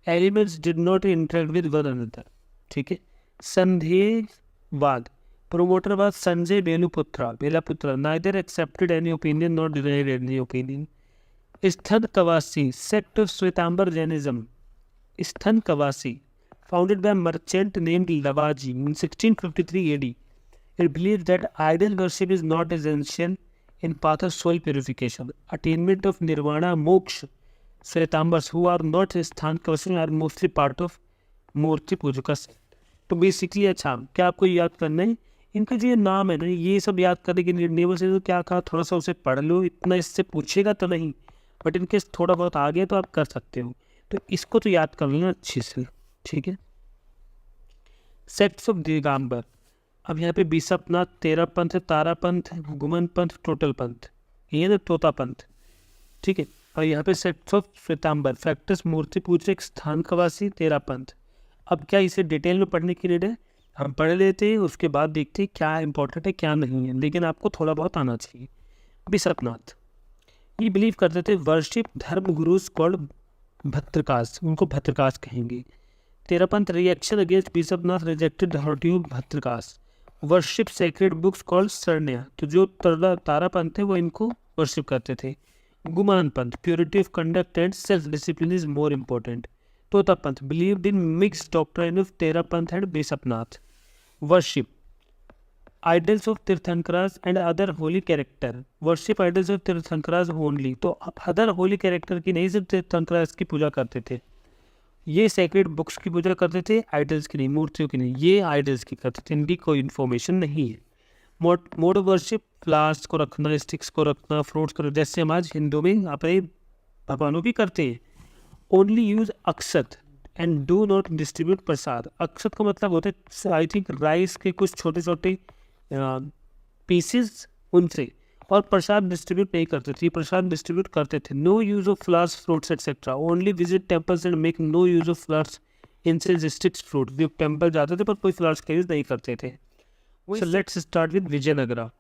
elements did not interact with one another. ठीक है। Sandehavada, promoter was Sanjay Belaputra, neither accepted any opinion not denied any opinion. Sthanakvasi, sect of Shvetambar Jainism. Sthanakvasi, founded by a merchant named Lavaji in 1653 AD. It believes that idol worship is not essential in path of soul purification, attainment of nirvana, moksha. Svetambars who are not sthan kavasi are mostly part of Murti Pujaka sect. तो बेसिकली अच्छा क्या आपको याद करना है, इनका जो ये नाम है ना, ये सब याद करने के लिए नेबल से तो क्या कहा, थोड़ा सा उसे पढ़ लो, इतना इससे पूछेगा तो नहीं, बट इनके थोड़ा बहुत आ गया तो आप कर सकते हो, तो इसको तो याद कर लेना अच्छे से। ठीक है। सेक्ट्स ऑफ दिगंबर, अब यहाँ पे बिशपनाथ, तेरह पंथ, तारा पंथ, गुमन पंथ, टोटल पंथ, ये ना तोता पंथ। ठीक है। और यहाँ पे सेक्ट्स ऑफ श्वेतांबर, फैक्टर्स मूर्ति पूजक, स्थान कवासी, तेरह पंथ। अब क्या इसे डिटेल में पढ़ने की नीड है, हम पढ़ लेते हैं, उसके बाद देखते हैं क्या इंपॉर्टेंट है क्या नहीं है, लेकिन आपको थोड़ा बहुत आना चाहिए। बिशपनाथ ये बिलीव करते थे वर्शिप धर्म गुरुज कॉल्ड भद्रकाश, उनको भद्रकाश कहेंगे। Terapanth reaction against Bishapnath rejected authority of Bhadrakash, worship sacred books called Saranya, तो जो तारापंथ थे वो इनको वर्शिप करते थे। Guman Panth, purity of conduct and self discipline is more important. Tota Panth believed in mixed doctrine of Terapanth and Bishapnath. Worship idols of Tirthankaras and other holy character, worship idols of Tirthankaras only, तो अदर होली कैरेक्टर की नहीं, सिर्फ तीर्थंकरास की पूजा करते थे। ये सेक्रेड बुक्स की पूजा करते थे, आइडल्स की नहीं, मूर्तियों की नहीं, ये आइडल्स की करते थे, इनकी कोई इन्फॉर्मेशन नहीं है। मोड ऑफ वर्शिप, फ्लावर्स को रखना, स्टिक्स को रखना, फ्रूट्स को, जैसे हम आज हिंदू में अपने भगवानों की करते हैं। Only use akshat and do not distribute prasad. अक्षत का मतलब होता है आई थिंक राइस के कुछ छोटे छोटे पीसेस उनसे, और प्रसाद डिस्ट्रीब्यूट नहीं करते थे, प्रसाद डिस्ट्रीब्यूट करते थे। No use of flowers, fruits etcetera, only visit temples and make no use of flowers, incense, sticks, fruit. जो टेम्पल जाते थे पर कोई फ्लावर्स का यूज नहीं करते थे। So let's start with Vijayanagara.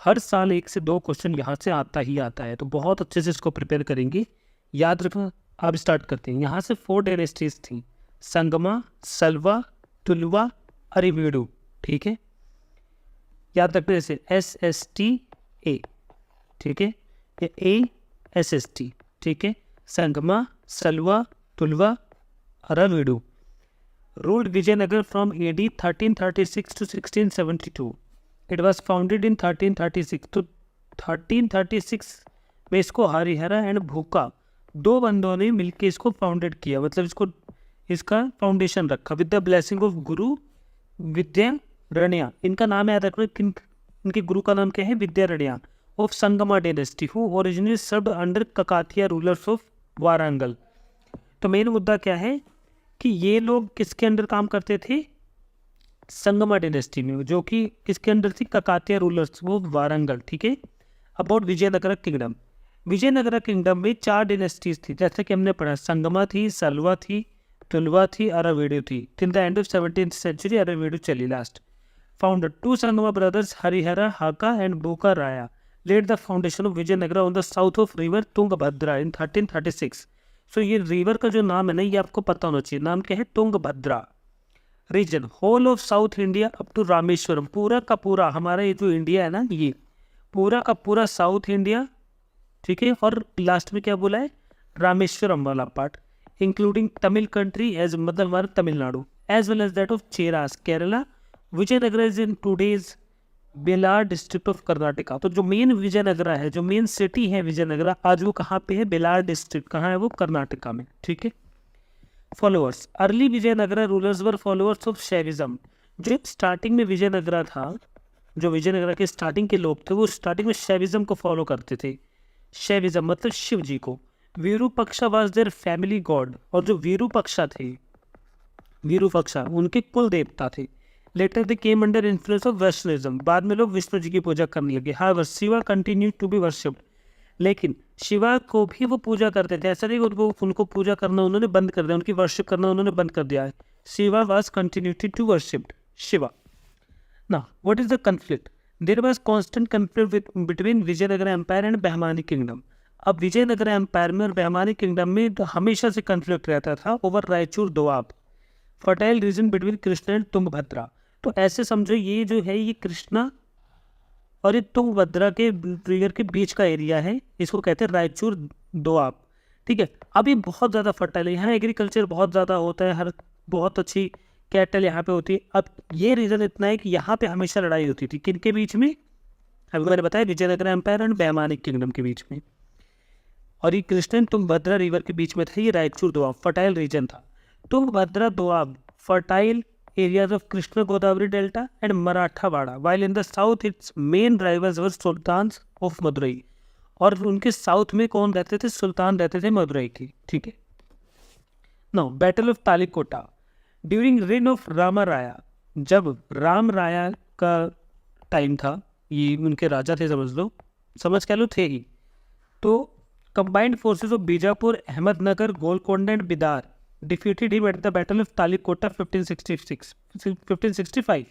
हर साल 1 से 2 क्वेश्चन यहाँ से आता ही आता है, तो बहुत अच्छे से इसको प्रिपेयर करेंगे, याद रखना। आप स्टार्ट करते हैं। यहाँ से 4 डायनेस्टीज थी, संगमा, सल्वा, तुलवा, अरिवीडू, ठीक है। याद रखना जैसे SSTA, ठीक है, ये ASST, ठीक है। Sangma, सल्वा, तुलवा, अरिवीडू। Ruled Vijayanagar from AD 1336 to 1672. It was founded in 1336. तो 1336 में इसको हरिहरा एंड भूका 2 बंदों ने मिलकर इसको फाउंडेड किया, मतलब इसका फाउंडेशन रखा विद द ब्लेसिंग ऑफ गुरु विद्यारण्य। इनका नाम याद रखना, इनके गुरु का नाम क्या है? Vidyaranya of Sangama dynasty, who originally served under Kakatiya rulers of Warangal. तो मेन मुद्दा क्या है कि ये लोग किसके अंडर काम करते थे? संगमा डायनेस्टी में, जो कि किसके अंडर थी? ककातिया रूलर्स, वो वारंगल, ठीक है। About Vijayanagara kingdom. Vijayanagara kingdom में 4 डायनेस्टीज थी, जैसे कि हमने पढ़ा, संगमा थी, सल्वा थी, तुलवा थी, अरावीडू थी। Till the end of 17th century अरावीडू चली last. Founder 2 Sangma brothers Harihara हाका एंड बोका राया laid the foundation of Vijayanagara on the south of river Tungabhadra in 1336। सो ये रिवर का जो नाम है ना, ये आपको पता होना चाहिए, नाम क्या है? Tungabhadra. Region whole of south India up to Rameswaram, पूरा का पूरा हमारा ये जो इंडिया है ना, ये पूरा का पूरा साउथ इंडिया, ठीक है। और लास्ट में क्या बोला है? रामेश्वरम वाला part, including Tamil country as, मतलब हमारा Tamil Nadu, as well as that of Cheras Kerala. Vijayanagara is in today's Bellary district of Karnataka. तो जो मेन विजयनगरा है, जो मेन सिटी है विजयनगरा, आज वो कहाँ पे है? बेलार डिस्ट्रिक्ट। कहाँ है वो? कर्नाटका में, ठीक है। Followers. Early Vijayanagara rulers were followers of Shaivism. जो स्टार्टिंग में विजयनगरा था, जो विजयनगरा के स्टार्टिंग के लोग थे, वो स्टार्टिंग में शैविज्म को फॉलो करते थे। शैविज्म मतलब शिव जी को। Virupaksha was their family god, और जो वीरूपक्षा थे, वीरूपक्षा उनके कुल देवता थे। Later they came under influence of Vaishnavism, बाद में लोग विष्णु जी की पूजा करने लगे। However Shiva continue to be worshipped, लेकिन शिवा को भी वो पूजा करते थे, ऐसा नहीं उनको पूजा करना उन्होंने बंद कर दिया, उनकी वर्शिप करना उन्होंने बंद कर दिया है। Shiva was continuity to worshipped Shiva. Now what is the conflict? There was constant conflict between Vijayanagara empire and Bahmani kingdom. अब विजयनगरा एम्पायर में और बहमानी किंगडम में तो हमेशा से कन्फ्लिक्ट रहता था over Raichur Doab, fertile region between Krishna and Tungabhadra. तो ऐसे समझो, ये जो है ये कृष्णा और ये तुंगभद्रा के रिवर के बीच का एरिया है, इसको कहते हैं रायचूर दोआब, ठीक है। अब ये बहुत ज़्यादा फर्टाइल है, यहाँ एग्रीकल्चर बहुत ज़्यादा होता है, हर बहुत अच्छी कैटल यहाँ पे होती है। अब ये रीज़न इतना है कि यहाँ पे हमेशा लड़ाई होती थी, किनके बीच में? अभी मैंने बताया Vijayanagara empire and Bahmani kingdom के बीच में, और ये कृष्ण तुंगभद्रा रिवर के बीच में था। ये रायचूर दोआब फर्टाइल रीजन था। Tungabhadra Doab fertile areas of Krishna Godavari Delta and Marathawada, while in the south its main rivals were sultans of Madurai। और उनके साउथ में कौन रहते थे? सुल्तान रहते थे मदुरई की, ठीक है। Now battle of Talikota during rain of Rama राया, जब राम राया का टाइम था, ये उनके राजा थे, समझ क्या लो थे ही। तो combined forces of Bijapur, Ahmadnagar, Golconda and Bidar defeated him at the battle of Talikota 1565।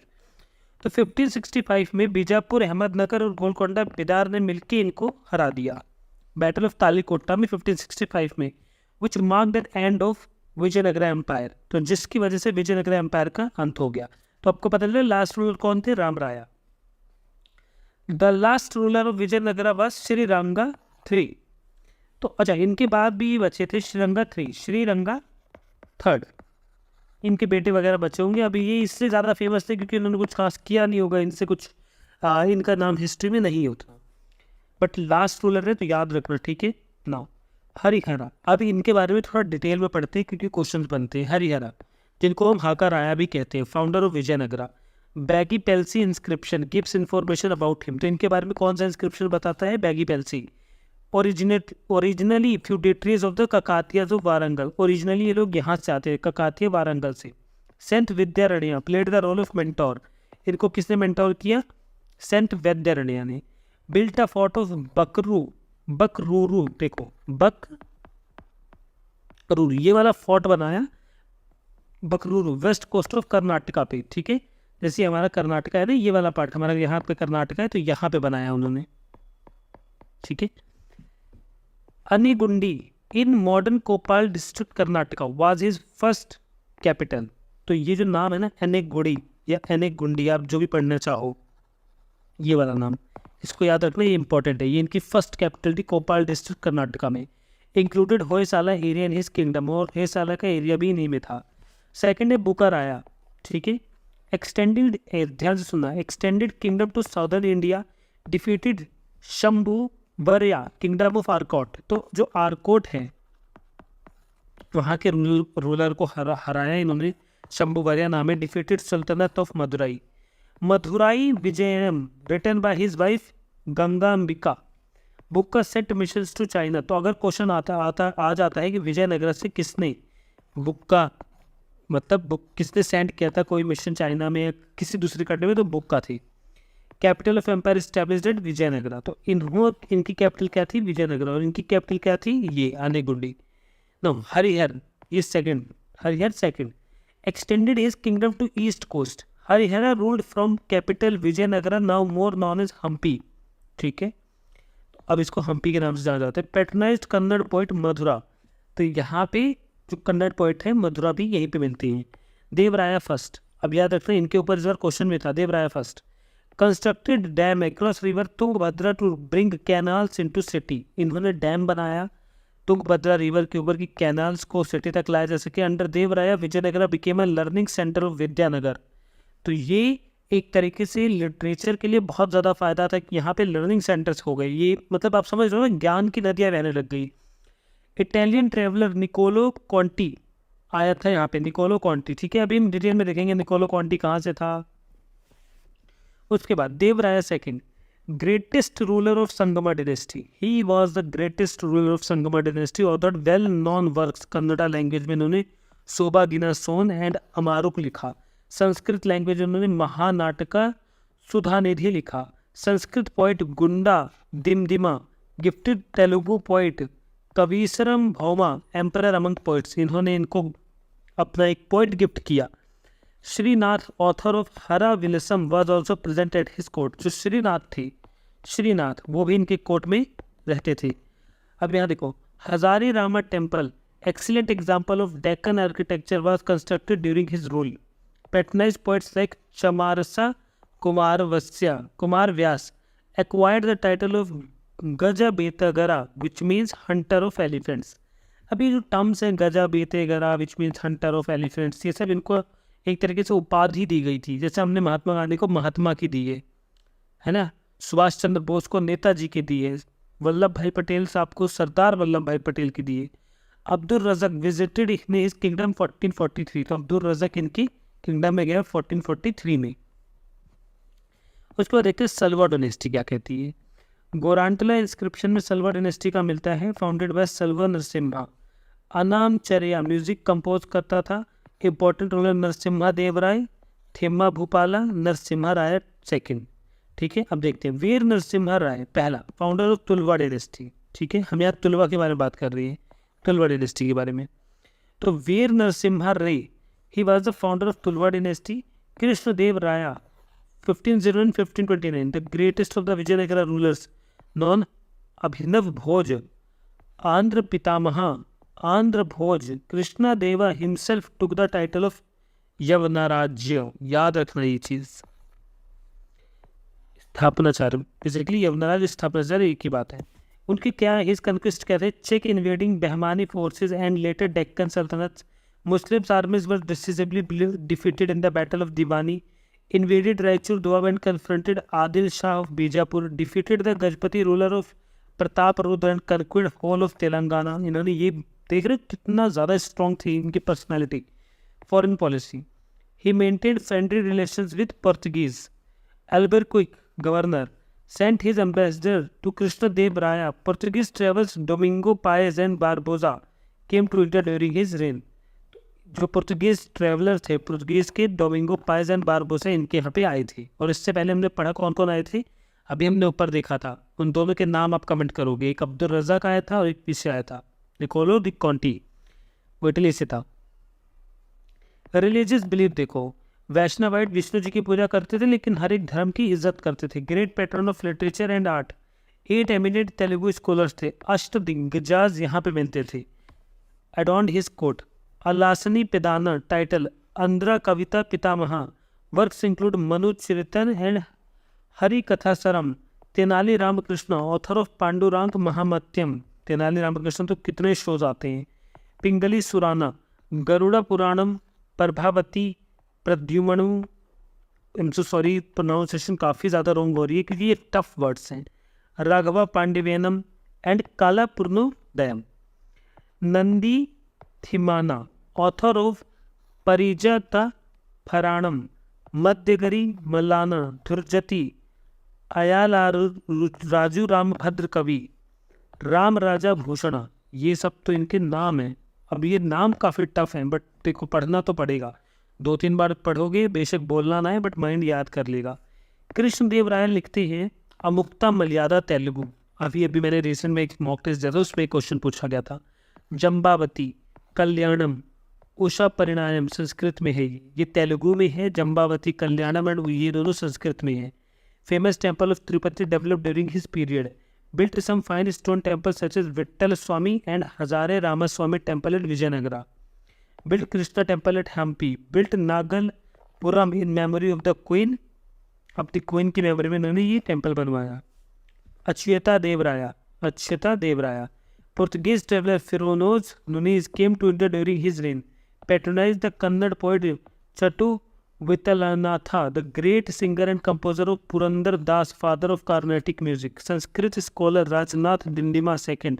तो 1565 में बीजापुर, अहमदनगर और गोलकोंडा बिदार ने मिलकर इनको हरा दिया बैटल ऑफ तालिकोटा में 1565 में, which marked the end of Vijayanagara empire. तो जिसकी वजह से विजयनगरा एम्पायर का अंत हो गया। तो आपको पता चला लास्ट रूलर कौन थे? राम राया। The last ruler of Vijayanagara was Sriranga 3। तो अच्छा, इनके बाद भी बचे थे श्रीरंगा 3, श्रीरंगा 3rd, इनके बेटे वगैरह बचे होंगे। अभी ये इससे ज़्यादा फेमस थे क्योंकि उन्होंने कुछ खास किया नहीं होगा, इनसे कुछ इनका नाम हिस्ट्री में नहीं होता, बट लास्ट रूलर है तो याद रखना, ठीक है। नाउ हरिहरा, अभी इनके बारे में थोड़ा डिटेल में पढ़ते हैं क्योंकि क्वेश्चन बनते हैं। हरिहरा, जिनको हम हाका राया भी कहते हैं, founder of Vijayanagara. Bagepalli inscription gives information about him. तो इनके बारे में कौन सा इंस्क्रिप्शन बताता है? Bagepalli. Originally feudatories of the Kakatiyas of Warangal, originally ये लोग यहाँ से आते हैं, ककातिया वारंगल से। Saint Vidyaranya played the role of mentor, इनको किसने मेंटोर किया? सेंट वैद्यरण्य ने built a fort of Barkuru, देखो बकरूरू ये वाला फोर्ट बनाया Barkuru, west coast of Karnataka पे, ठीक है। जैसे हमारा कर्नाटका है ना, ये वाला पार्ट हमारा यहाँ पे कर्नाटका है, तो यहाँ पे बनाया उन्होंने, ठीक है। Anegundi in modern Koppal district Karnataka was his first capital. तो ये जो नाम है ना, अनेगुड़ी या अनेगुंडी, आप जो भी पढ़ना चाहो, ये वाला नाम इसको याद रखना, ये इंपॉर्टेंट है। ये इनकी फर्स्ट कैपिटल थी कोपाल डिस्ट्रिक्ट कर्नाटका में। Included Hoysala area in his kingdom, और होयसाला का एरिया भी इन्हीं में था। सेकेंड है बुकाराया, ठीक है। एक्सटेंडेड, ध्यान से सुनना, extended kingdom to southern India, defeated Sambuvaraya kingdom of Arcot. तो जो आरकोट है वहाँ के रूलर को हराया इन्होंने, शंभू बरिया नाम है। Defeated sultanate of Madurai, Madhura Vijayam written by his wife Gangambika. Book का सेट मिशंस टू चाइना। तो अगर क्वेश्चन आ जाता है कि विजयनगर से किसने बुक का मतलब बुक किसने सेंड किया था कोई मिशन चाइना में या किसी दूसरी कंट्री में, तो बुक का थी। Capital of empire established at Vijayanagara. तो इनकी कैपिटल क्या थी, विजयनगरा, और इनकी कैपिटल क्या थी, ये आनेगुंडी। नो हरिहर, ये second, Harihara second. Extended his kingdom to east coast. Harihara ruled from capital Vijayanagara, now more known as Hampi, ठीक है। अब इसको हम्पी के नाम से जाना जाता है। पैट्रनाइज्ड कन्नड़ पोइट मधुरा। तो यहाँ पे जो कन्नड़ पोइट है मधुरा भी यहीं पे मिलती हैं। देवराया फर्स्ट, अब याद रखना इनके ऊपर इस बार क्वेश्चन में था। Devaraya first constructed dam across river Tungabhadra to bring canals into city. इन्होंने डैम बनाया तुंगभद्रा रिवर के ऊपर की कैनाल्स को सिटी तक लाया जा सके। अंडर देवराया Vijayanagara became a learning centre of Vidyanagar. तो ये एक तरीके से लिटरेचर के लिए बहुत ज़्यादा फायदा था कि यहाँ पे लर्निंग सेंटर्स हो गए। ये मतलब आप समझ रहे हो ना, ज्ञान की नदियाँ बहने लग गई। इटालियन ट्रेवलर निकोलो कॉन्टी आया था यहाँ पे, निकोलो कॉन्टी, ठीक है। अभी हम डिटेल में देखेंगे निकोलो कॉन्टी कहाँ से था। उसके बाद देवराया second, greatest ruler of Sangama dynasty. He was the greatest ruler of Sangama dynasty. Authored well non works Kannada language में इन्होंने सोबागिना सोन एंड अमारुक लिखा। संस्कृत लैंग्वेज में उन्होंने महानाटका सुधानिधि लिखा। संस्कृत पोइट गुंडा दिमदिमा gifted Telugu poet कवीसरम Bhauma emperor among poets. इन्होंने इनको अपना एक पोइट गिफ्ट किया। Srinath author of Hara Vilasam was also present at his court. जो श्रीनाथ थे, श्रीनाथ वो भी इनके कोर्ट में रहते थे। अब यहाँ देखो, Hazara Rama temple excellent example of Deccan architecture was constructed during his rule. Patronised poets like Chamarasa Kumara Vyasa acquired the title of Gaja Betegara which means hunter of elephants. अभी जो टर्म्स है Gaja Betegara which means hunter of elephants, ये सब इनको एक तरीके से उपाधि दी गई थी। जैसे हमने महात्मा गांधी को महात्मा की दी है ना, सुभाष चंद्र बोस को नेताजी की दी है, वल्लभ भाई पटेल साहब को सरदार वल्लभ भाई पटेल की दी है। Abdul Razzaq visited his kingdom 1443। तो अब्दुल रज़ाक इनकी किंगडम में गया 1443 में। उसके बाद देखते हैं सलवा डायनेस्टी क्या कहती है। गोरांटला इंस्क्रिप्शन में सलवा डायनेस्टी का मिलता है। Founded by Saluva Narasimha. Annamacharya music compose करता था। Important ruler Narasimha Deva Raya, Timma Bhupala, Narasimha Raya second, ठीक है। अब देखते हैं वीर नरसिम्हा राय पहला, फाउंडर ऑफ तुलवा डायनेस्टी, ठीक है। हम यहाँ तुलवा के बारे में बात कर रही है, तुलवा डायनेस्टी के बारे में। तो Vira Narasimha Raya he was the founder of Tuluva dynasty. Krishnadeva Raya 1501-1529 the greatest of the Vijayanagara rulers known. Abhinava Bhoja Andhra Pitamaha Andhra Bhoja Krishna Deva himself took the title of Yavanarajya. याद रखना ये चीज, स्थापनाचार्य बेसिकली यवनाराज्य स्थापनाचार्य एक ही बात है। उनकी क्या है, हिज कन्क्विस्ट कहते हैं check invading Bahmani forces and later Deccan sultanate. Muslims armies were decisively defeated in the battle of Diwani. invaded Raichur Doab and confronted Adil Shah of Bijapur, defeated the Gajpati ruler of Pratap Rudra and conquered whole of Telangana। इन्होंने ये देख रहे कितना ज़्यादा स्ट्रॉन्ग थी इनकी personality. Foreign policy, he maintained friendly relations with Portuguese. Albuquerque governor sent his ambassador to Krishnadev Raya। Portuguese travels Domingo Paez and Barbosa came to India during his reign। जो पुर्तगीज ट्रेवलर थे, पुर्तगीज के डोमिंगो पायस एंड बारबोसा इनके यहाँ पे आए थे। और इससे पहले हमने पढ़ा कौन कौन आए थे, अभी हमने ऊपर देखा था। उन दोनों के नाम आप कमेंट करोगे, एक अब्दुल रज़ाक आया था और एक पीछे आया था निकोलो दी कॉन्टी, वो इटली से था। रिलीजियस बिलीफ देखो, वैष्णवाइट विष्णु जी की पूजा करते थे लेकिन हर एक धर्म की इज्जत करते थे। Great patron of literature and art, 8 eminent Telugu scholars थे, अष्टदिग्गजाज यहाँ पे मिलते थे। Adorned his court, Allasani Peddana title, Andhra Kavita Pitamaha, works include Manu Charitam and Hari Kathasaram. Tenali Ramakrishna, author of Panduranga Mahatmyam, Tenali Ramakrishna तो कितने शोज आते हैं। पिंगली सुराना, गरुड़ा पुराणम, प्रभावती, प्रद्युमनु, सॉरी प्रोनाउंसिएशन काफ़ी ज़्यादा रॉन्ग हो रही है क्योंकि ये टफ वर्ड्स हैं। राघवा पांडिवेनम एंड काला पूर्णोदयम। नंदी थिमाना, ऑथर ऑफ परिजता फराणम, मध्यगरी मलाना, धुर्जती, अयालारु राजू रामभद्र कवि, राम राजा भूषण, ये सब तो इनके नाम हैं। अब ये नाम काफ़ी टफ हैं बट देखो पढ़ना तो पड़ेगा, 2-3 बार पढ़ोगे, बेशक बोलना ना है बट माइंड याद कर लेगा। कृष्णदेव राय लिखते हैं अमुक्ता मलयादा तेलुगु, अभी मैंने रिसेंट में एक मॉक टेस्ट दिया था, उसमें क्वेश्चन पूछा गया था। जम्बावती, कल्याणम, उषा परिणाम संस्कृत में है, ये तेलुगु में है। जम्बावती, कल्याणम एंड ये दोनों संस्कृत में है। Famous temple of Tirupati developed during his period, built some fine stone temples such as Vittal Swami and Hazare Ramaswamy Temple at Vijayanagara. Built Krishna Temple at Hampi. Built Nagalpuram in memory of the Queen. अब द क्वीन की मेमोरी में इन्होंने ये टेम्पल बनवाया। Achyuta Deva Raya, Portuguese traveller Fernao Nuniz came to India during his reign, patronise the Kannada poet Chatu Vittalanatha, the great singer and composer of Purandar Das, father of Carnatic music. Sanskrit scholar Rajnath Dindima II.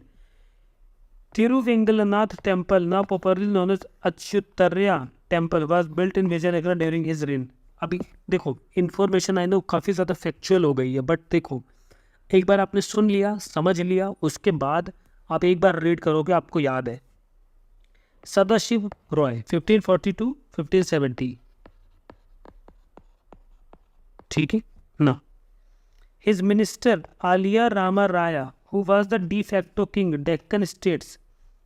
Tiruvengalanath temple, now popularly known as Achyutarya temple, was built in Vijayanagara during his reign. अभी देखो इन्फॉर्मेशन आई नो काफ़ी ज़्यादा फैक्चुअल हो गई है बट देखो एक बार आपने सुन लिया, समझ लिया, उसके बाद आप एक बार रीड करोगे आपको याद है। सदाशिव रॉय 1542-1570, ठीक है ना। His minister Alia Rama Raya who was the de facto king Deccan states,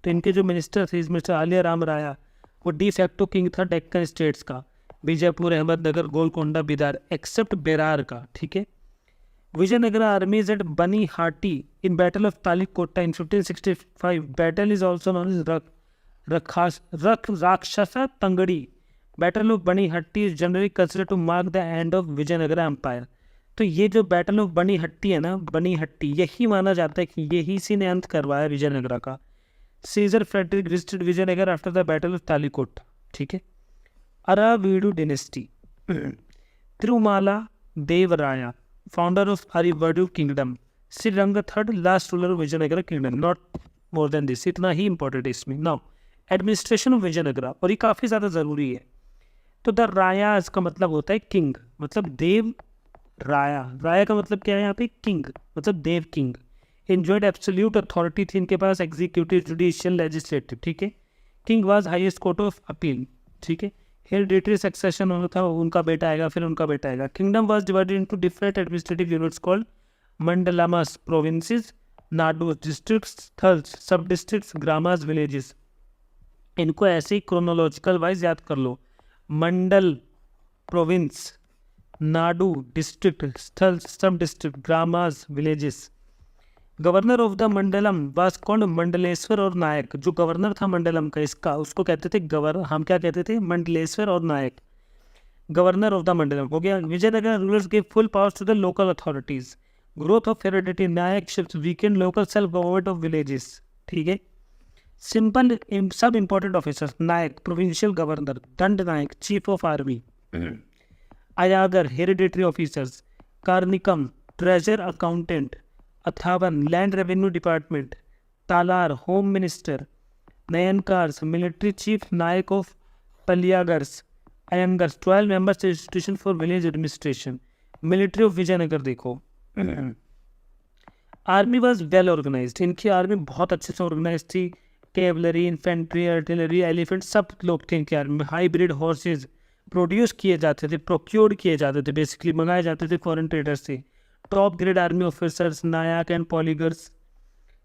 तो इनके जो मिनिस्टर थे, हिज मिनिस्टर आलिया राम राया वो डी फैक्टो किंग था डेक्कन स्टेट्स का, बीजापुर, अहमदनगर, गोलकोंडा, बिदार, एक्सेप्ट बेरार का, ठीक है। Vijayanagar armies at Banni Hatti in battle of Talikota in 1565, battle is also known as Rakshasa Tangadi. Battle of Banni Hatti is generally consider to mark the end of Vijayanagar empire. तो ये जो बैटल ऑफ बनी हट्टी है ना, बनी हट्टी, यही माना जाता है कि यही सी ने अंत करवाया विजयनगर का। Caesar Frederick visited Vijayanagar after the battle of Talikota, ठीक है। Aravidu dynasty, Tirumala Devaraya founder of Aravidu kingdom, Sriranga third last ruler of Vijayanagar kingdom, not more than this, इतना ही इंपॉर्टेंट है इसमें। नाउ एडमिनिस्ट्रेशन ऑफ विजयनगर, और ये काफ़ी ज़्यादा ज़रूरी है। तो द रायाज का मतलब होता है किंग, मतलब देव राया, राया का मतलब क्या है यहाँ पे, किंग, मतलब देव किंग। एंजॉयड एब्सोल्यूट अथॉरिटी थी इनके पास, एग्जीक्यूटिव, जुडिशियल, लेजिस्लेटिव, ठीक है। King was highest court of appeal, ठीक है। हेरिडिटरी सक्सेशन होना था, उनका बेटा आएगा फिर उनका बेटा आएगा। Kingdom was divided into different administrative units called mandalams, provinces, nadus, districts, sthals, sub districts, gramas, villages. इनको ऐसे ही क्रोनोलॉजिकल वाइज याद कर लो, mandal province, nadu district, sthal sub district, gramas villages. Governor of the mandalam was called Mandaleshwar और नायक, जो गवर्नर था मंडलम का इसका उसको कहते थे गवर्नर, हम क्या कहते थे, मंडलेश्वर और nayak. Governor of the mandalam हो गया। Vijayanagar rulers give full powers to the local authorities, growth of heredity, nayak shift, weakened local self government of villages, ठीक है। सिंपल सब important officers, nayak provincial governor, danda nayak chief of army, ayagar hereditary officers, karnikam treasure accountant, athavane land revenue department, talar home minister, nayankars military chief, nayak of palaiyagars, ayangars 12 members institution for village administration. Military of Vijayanagar देखो, आर्मी वॉज वेल ऑर्गेनाइज्ड, इनकी आर्मी बहुत अच्छे से ऑर्गेनाइज थी। कैवलरी, इन्फेंट्री, आर्टिलरी, एलिफेंट सब लोग थे इनकी आर्मी में। हाइब्रिड हॉर्सेज प्रोड्यूस किए जाते थे, प्रोक्योर्ड किए जाते थे, बेसिकली मंगाए जाते थे फॉरेन ट्रेडर से। Top grade army officers, nayak and poligars,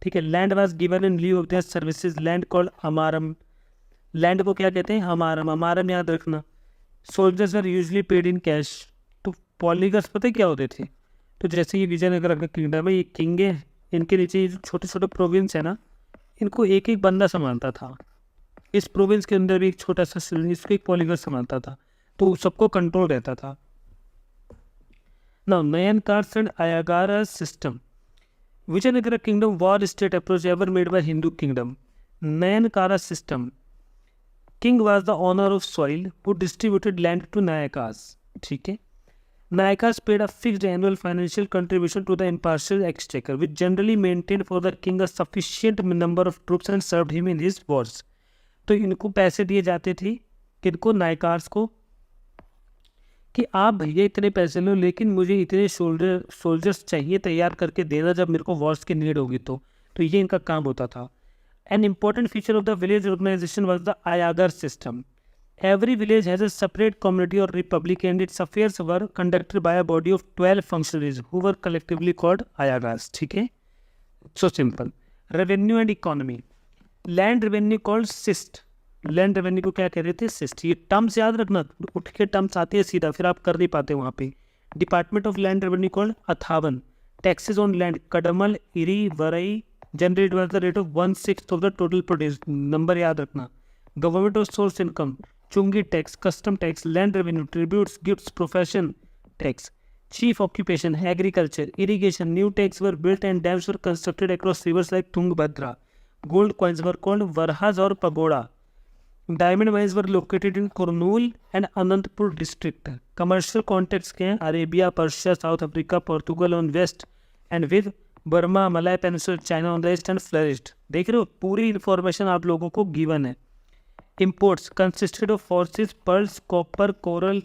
ठीक है। Land was given in lieu of their services, land called amaram, land को क्या कहते हैं, अमारम, अमारम याद रखना। Soldiers are usually paid in cash. तो पॉलीगर्स पता है क्या होते थे, तो जैसे ये विजयनगर का किंगडम है, ये किंग है, इनके नीचे ये जो छोटे छोटे प्रोविंस है ना, इनको एक एक बंदा संभालता था। इस प्रोविंस के अंदर भी एक छोटा सा इसको एक पॉलीगर संभालता था, तो सबको कंट्रोल रहता था। Now nayankars and ayagara system, Vijayanagar kingdom war state approach ever made by Hindu kingdom. Nayankara system, king was the owner of soil who distributed land to nayakas, ठीक है। Nayakas paid a fixed annual financial contribution to the impartial exchequer, which generally maintained for the king a sufficient number of troops and served him in his wars. तो इनको पैसे दिए जाते थे, किनको, नायकार्स को, कि आप भैया इतने पैसे लो, लेकिन मुझे इतने सोल्जर्स चाहिए तैयार करके देना जब मेरे को वॉर्स की नीड होगी। तो ये इनका काम होता था। An important feature of the village organisation was the ayagar system. Every village has a separate community or republic, and its affairs were conducted by a body of 12 functionaries who were collectively called ayagas, ठीक है। So simple. Revenue and economy. Land revenue called sist. Land revenue को क्या कह रहे थे, sist। ये टर्म्स याद रखना, उठ के टर्म्स आते हैं सीधा, फिर आप कर नहीं पाते वहाँ पे। Department of Land Revenue called अथावन। Taxes on land, कदमल, eri, Varai, generated was the rate of 1/6 of the total produce। Number याद रखना। Government of source income, चुंगी tax, custom tax, land revenue, tributes, gifts, profession tax. Chief occupation, agriculture, irrigation, new tanks were built and dams were constructed across rivers like Tungabhadra. Gold coins were called varahas और pagoda. Diamond mines were located in Kurnool and Anantapur district. Commercial contacts के हैं, Arabia, Persia, South Africa, Portugal on west and with Burma, Malay peninsula, China on the east and flourished. देख रहे हो, पूरी इन्फॉर्मेशन आप लोगों को गिवन है। Imports consisted of horses, pearls, copper, coral,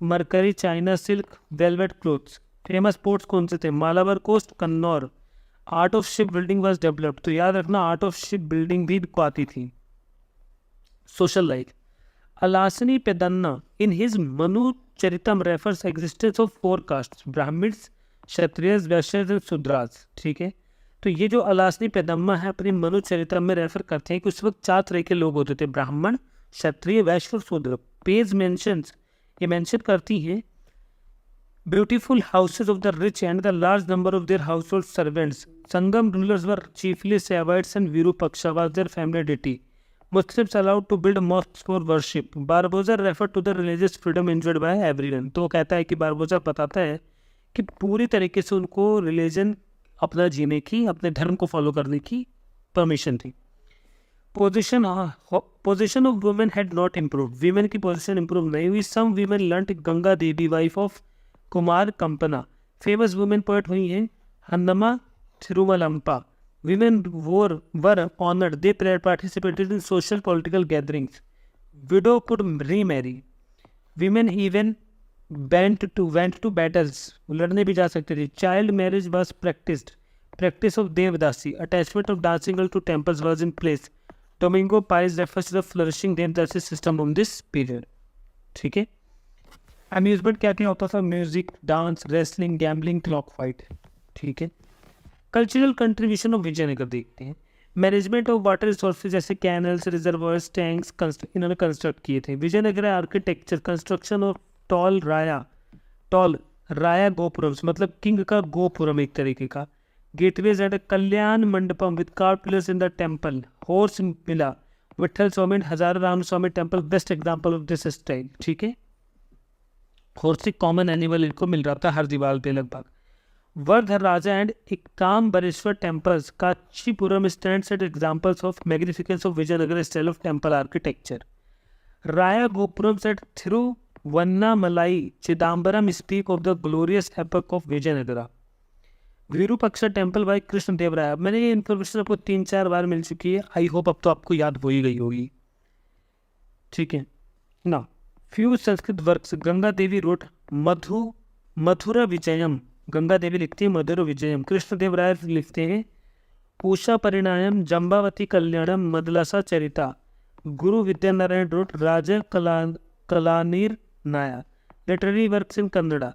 mercury, China silk, velvet clothes. Famous ports कौन से थे, Malabar coast, Cannanore. Art of ship building was developed, तो याद रखना आर्ट ऑफ शिप बिल्डिंग भी इनको आती थी। Social life, Allasani Peddana in his Manu Charitam refers existence of 4 caste, Brahmins, Kshatriyas, Vaishyas and Shudras, ठीक है। तो ये जो अलासनी पेदम्मा है अपनी मनुचरित्र में रेफर करते हैं कि उस वक्त 4 तरह के लोग होते थे, ब्राह्मण, क्षत्रिय, वैश्य और शूद्र। पेज मेंशंस, ये मेंशन करती हैं beautiful houses of the rich and the large number of their household servants. Sangama rulers were chiefly Shaivites and Virupaksha was their family deity. Muslims allowed to build mosques for worship. Barbosa refer to the religious freedom enjoyed by everyone. तो कहता है कि बारबोजा बताता है कि पूरी तरीके से उनको रिलीजन अपना जीने की, अपने धर्म को फॉलो करने की परमिशन थी। Position of women had not improve, women की पोजीशन इंप्रूव नहीं हुई। Some women learned, Ganga Devi wife of Kumara Kampana, famous women poet हुई हैं Hannamma Tirumalamba. Women were honoured, they participated in social political gatherings. Widow could remarry, women even went to battles, लड़ने भी जा सकते थे। Child marriage was practised, practice of devadasi, attachment of dancing girl to temples was in place. Domingo Paes refers to the flourishing devadasi system on this period, ठीक है। अम्यूजमेंट क्या क्या होता था, म्यूजिक, डांस, रेसलिंग, गैम्बलिंग, क्लॉक फाइट, ठीक है। कल्चरल कंट्रीब्यूशन ऑफ विजयनगर देखते हैं। मैनेजमेंट ऑफ वाटर रिसोर्सेज जैसे कैनल्स, रिजर्वायर्स, टैंक्स इन्होंने कंस्ट्रक्ट किए थे। Vijayanagar architecture, construction of tall Raya gopuram, मतलब किंग का गोपुरम एक तरीके का। Gateways at Kalyana mandapam with carved pillars in the temple. Horse मिला, Vitthal Swami, Hazara Rama Swami temple best example of this style, ठीक है। हॉर्स एक कॉमन एनिमल इनको मिल रहा था हर दीवार पे लगभग। Varadaraja and Ekambareswara temples, Kanchipuram stands at examples of magnificence of Vijayanagar style of temple architecture. Raya gopuram at Tiruvannamalai, Chidambaram speak of the glorious epoch of Vijayanagara. Virupaksha temple by Krishna Deva Raya. मैंने ये इन्फॉर्मेशन आपको 3-4 बार मिल चुकी है, आई होप अब तो आपको याद हो ही गई होगी, ठीक है ना। Few Sanskrit works, Ganga Devi road Mathura Vijayam, Ganga Devi लिखती है मधुरा विजयम। कृष्ण देव राय लिखते हैं पूषा परिणायम जम्बावती कल्याणम मदलसा चरिता गुरु विद्यानारायण road Rajakalanirnaya literary works in Kannada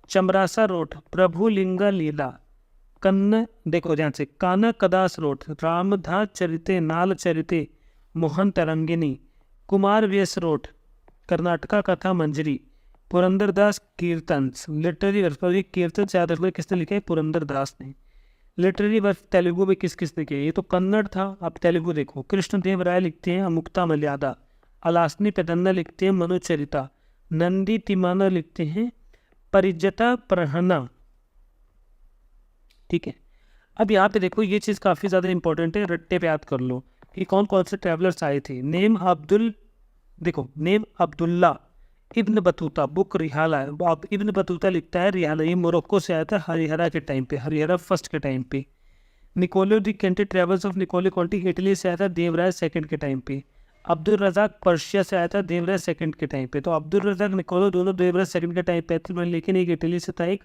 Chamarasa wrote Prabhu Linga Leela कन्न देखो ध्यान से काना कदास रोट रामधा चरिते नाल चरिते मोहन तरंगिनी कुमार व्यस रोट कर्नाटका कथा मंजरी पुरंदरदास कीर्तन लिटरेरी वर्क कीर्तन से याद रखो किसने लिखा है, पुरंदरदास ने। लिटरेरी वर्क तेलुगु में किस किसने किया, ये तो कन्नड़ था, अब तेलुगु देखो। कृष्णदेव राय लिखते हैं अमुक्ता मर्यादा, अलासनी पेदन्ना लिखते हैं मनुचरिता, नंदी तिमाना लिखते हैं परिजता प्रहना। ठीक है, अब यहाँ पे देखो ये चीज़ काफ़ी ज़्यादा इंपॉर्टेंट है, रट्टे पे याद कर लो कि कौन कौन से ट्रैवलर्स आए थे। Name Abdullah Ibn Battuta, book Rihla. अब इब्न बतूता लिखता है रिहाला, ये मोरक्को से आया था हरिहरा के टाइम पे, हरिहरा फर्स्ट के टाइम पे। Niccolo de Conti travels of Niccolo Conti Italy से आया था देवराय सेकंड के टाइम पे। अब्दुल रज़ाक पर्शिया से आया था देवराय सेकंड के टाइम पे। तो अब्दुल रज़ाक निकोलो दोनों देवराय सेकंड के टाइम पे थे, लेकिन एक इटली से था एक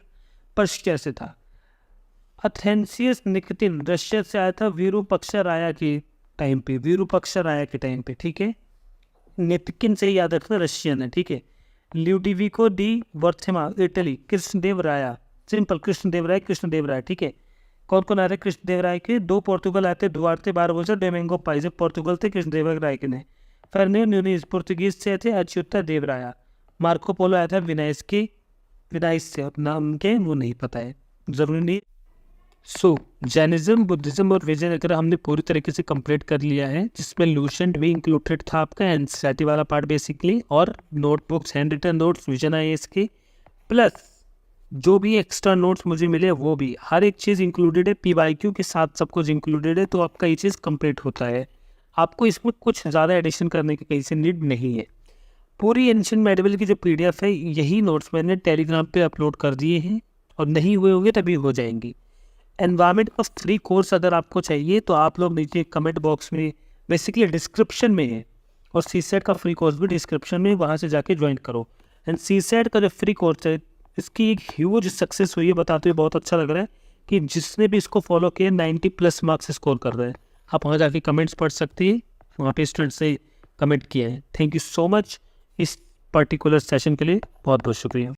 पर्शिया से था। अथेंसियस निकटिन रशिया से आया था विरूपक्षा राया के टाइम पे, विरूपक्षा राया के टाइम पे। ठीक है, नितिकिन से याद रखना रशियन है। ठीक है, ल्यूडिविको डी वर्थेमा इटली, कृष्णदेव राया, सिंपल कृष्णदेव राय। ठीक है, कौन कौन आए थे कृष्णदेव राय के, दो पोर्तुगल आए थे, Duarte Barbosa Domingo Paes Portugal थे कृष्णदेव राय के ने। फर्नैंडो न्यूनीज पुर्तगीज से थे, अच्युता देव राया। मार्को पोलो आया था विनाइस से, और नाम के वो नहीं पता है, जरूरी नहीं। सो जैनिज्म, बुद्धिज्म और विजयनगर हमने पूरी तरीके से कंप्लीट कर लिया है, जिसमें लूसेंट भी इंक्लूडेड था आपका, एनसीईआरटी वाला पार्ट बेसिकली, और notebooks, hand written notes Vision IAS के, प्लस जो भी एक्स्ट्रा नोट्स मुझे मिले वो भी, हर एक चीज़ इंक्लूडेड है, पीवाईक्यू के साथ सब कुछ इंक्लूडेड है। तो आपका ये चीज़ कंप्लीट होता है, आपको इसमें कुछ ज़्यादा एडिशन करने की कहीं से नीड नहीं है। पूरी एंशिएंट मेडिवल की जो पीडीएफ है, यही नोट्स मैंने टेलीग्राम पे अपलोड कर दिए हैं, और नहीं हुए होंगे तभी हो जाएंगी। एनवायरमेंट का फ्री कोर्स अगर आपको चाहिए तो आप लोग नीचे कमेंट बॉक्स में, बेसिकली डिस्क्रिप्शन में है, और सीसेट का फ्री कोर्स भी डिस्क्रिप्शन में, वहाँ से जाके ज्वाइन करो। एंड सीसेट का जो फ्री कोर्स है, इसकी एक ह्यूज सक्सेस हुई है, बताते हुए बहुत अच्छा लग रहा है कि जिसने भी इसको फॉलो किया 90+ मार्क्स स्कोर कर रहे हैं। आप वहाँ जाके कमेंट्स पढ़ सकते हैं, वहाँ पे स्टूडेंट्स ने कमेंट किया है। थैंक यू सो मच इस पर्टिकुलर सेशन के लिए, बहुत बहुत शुक्रिया।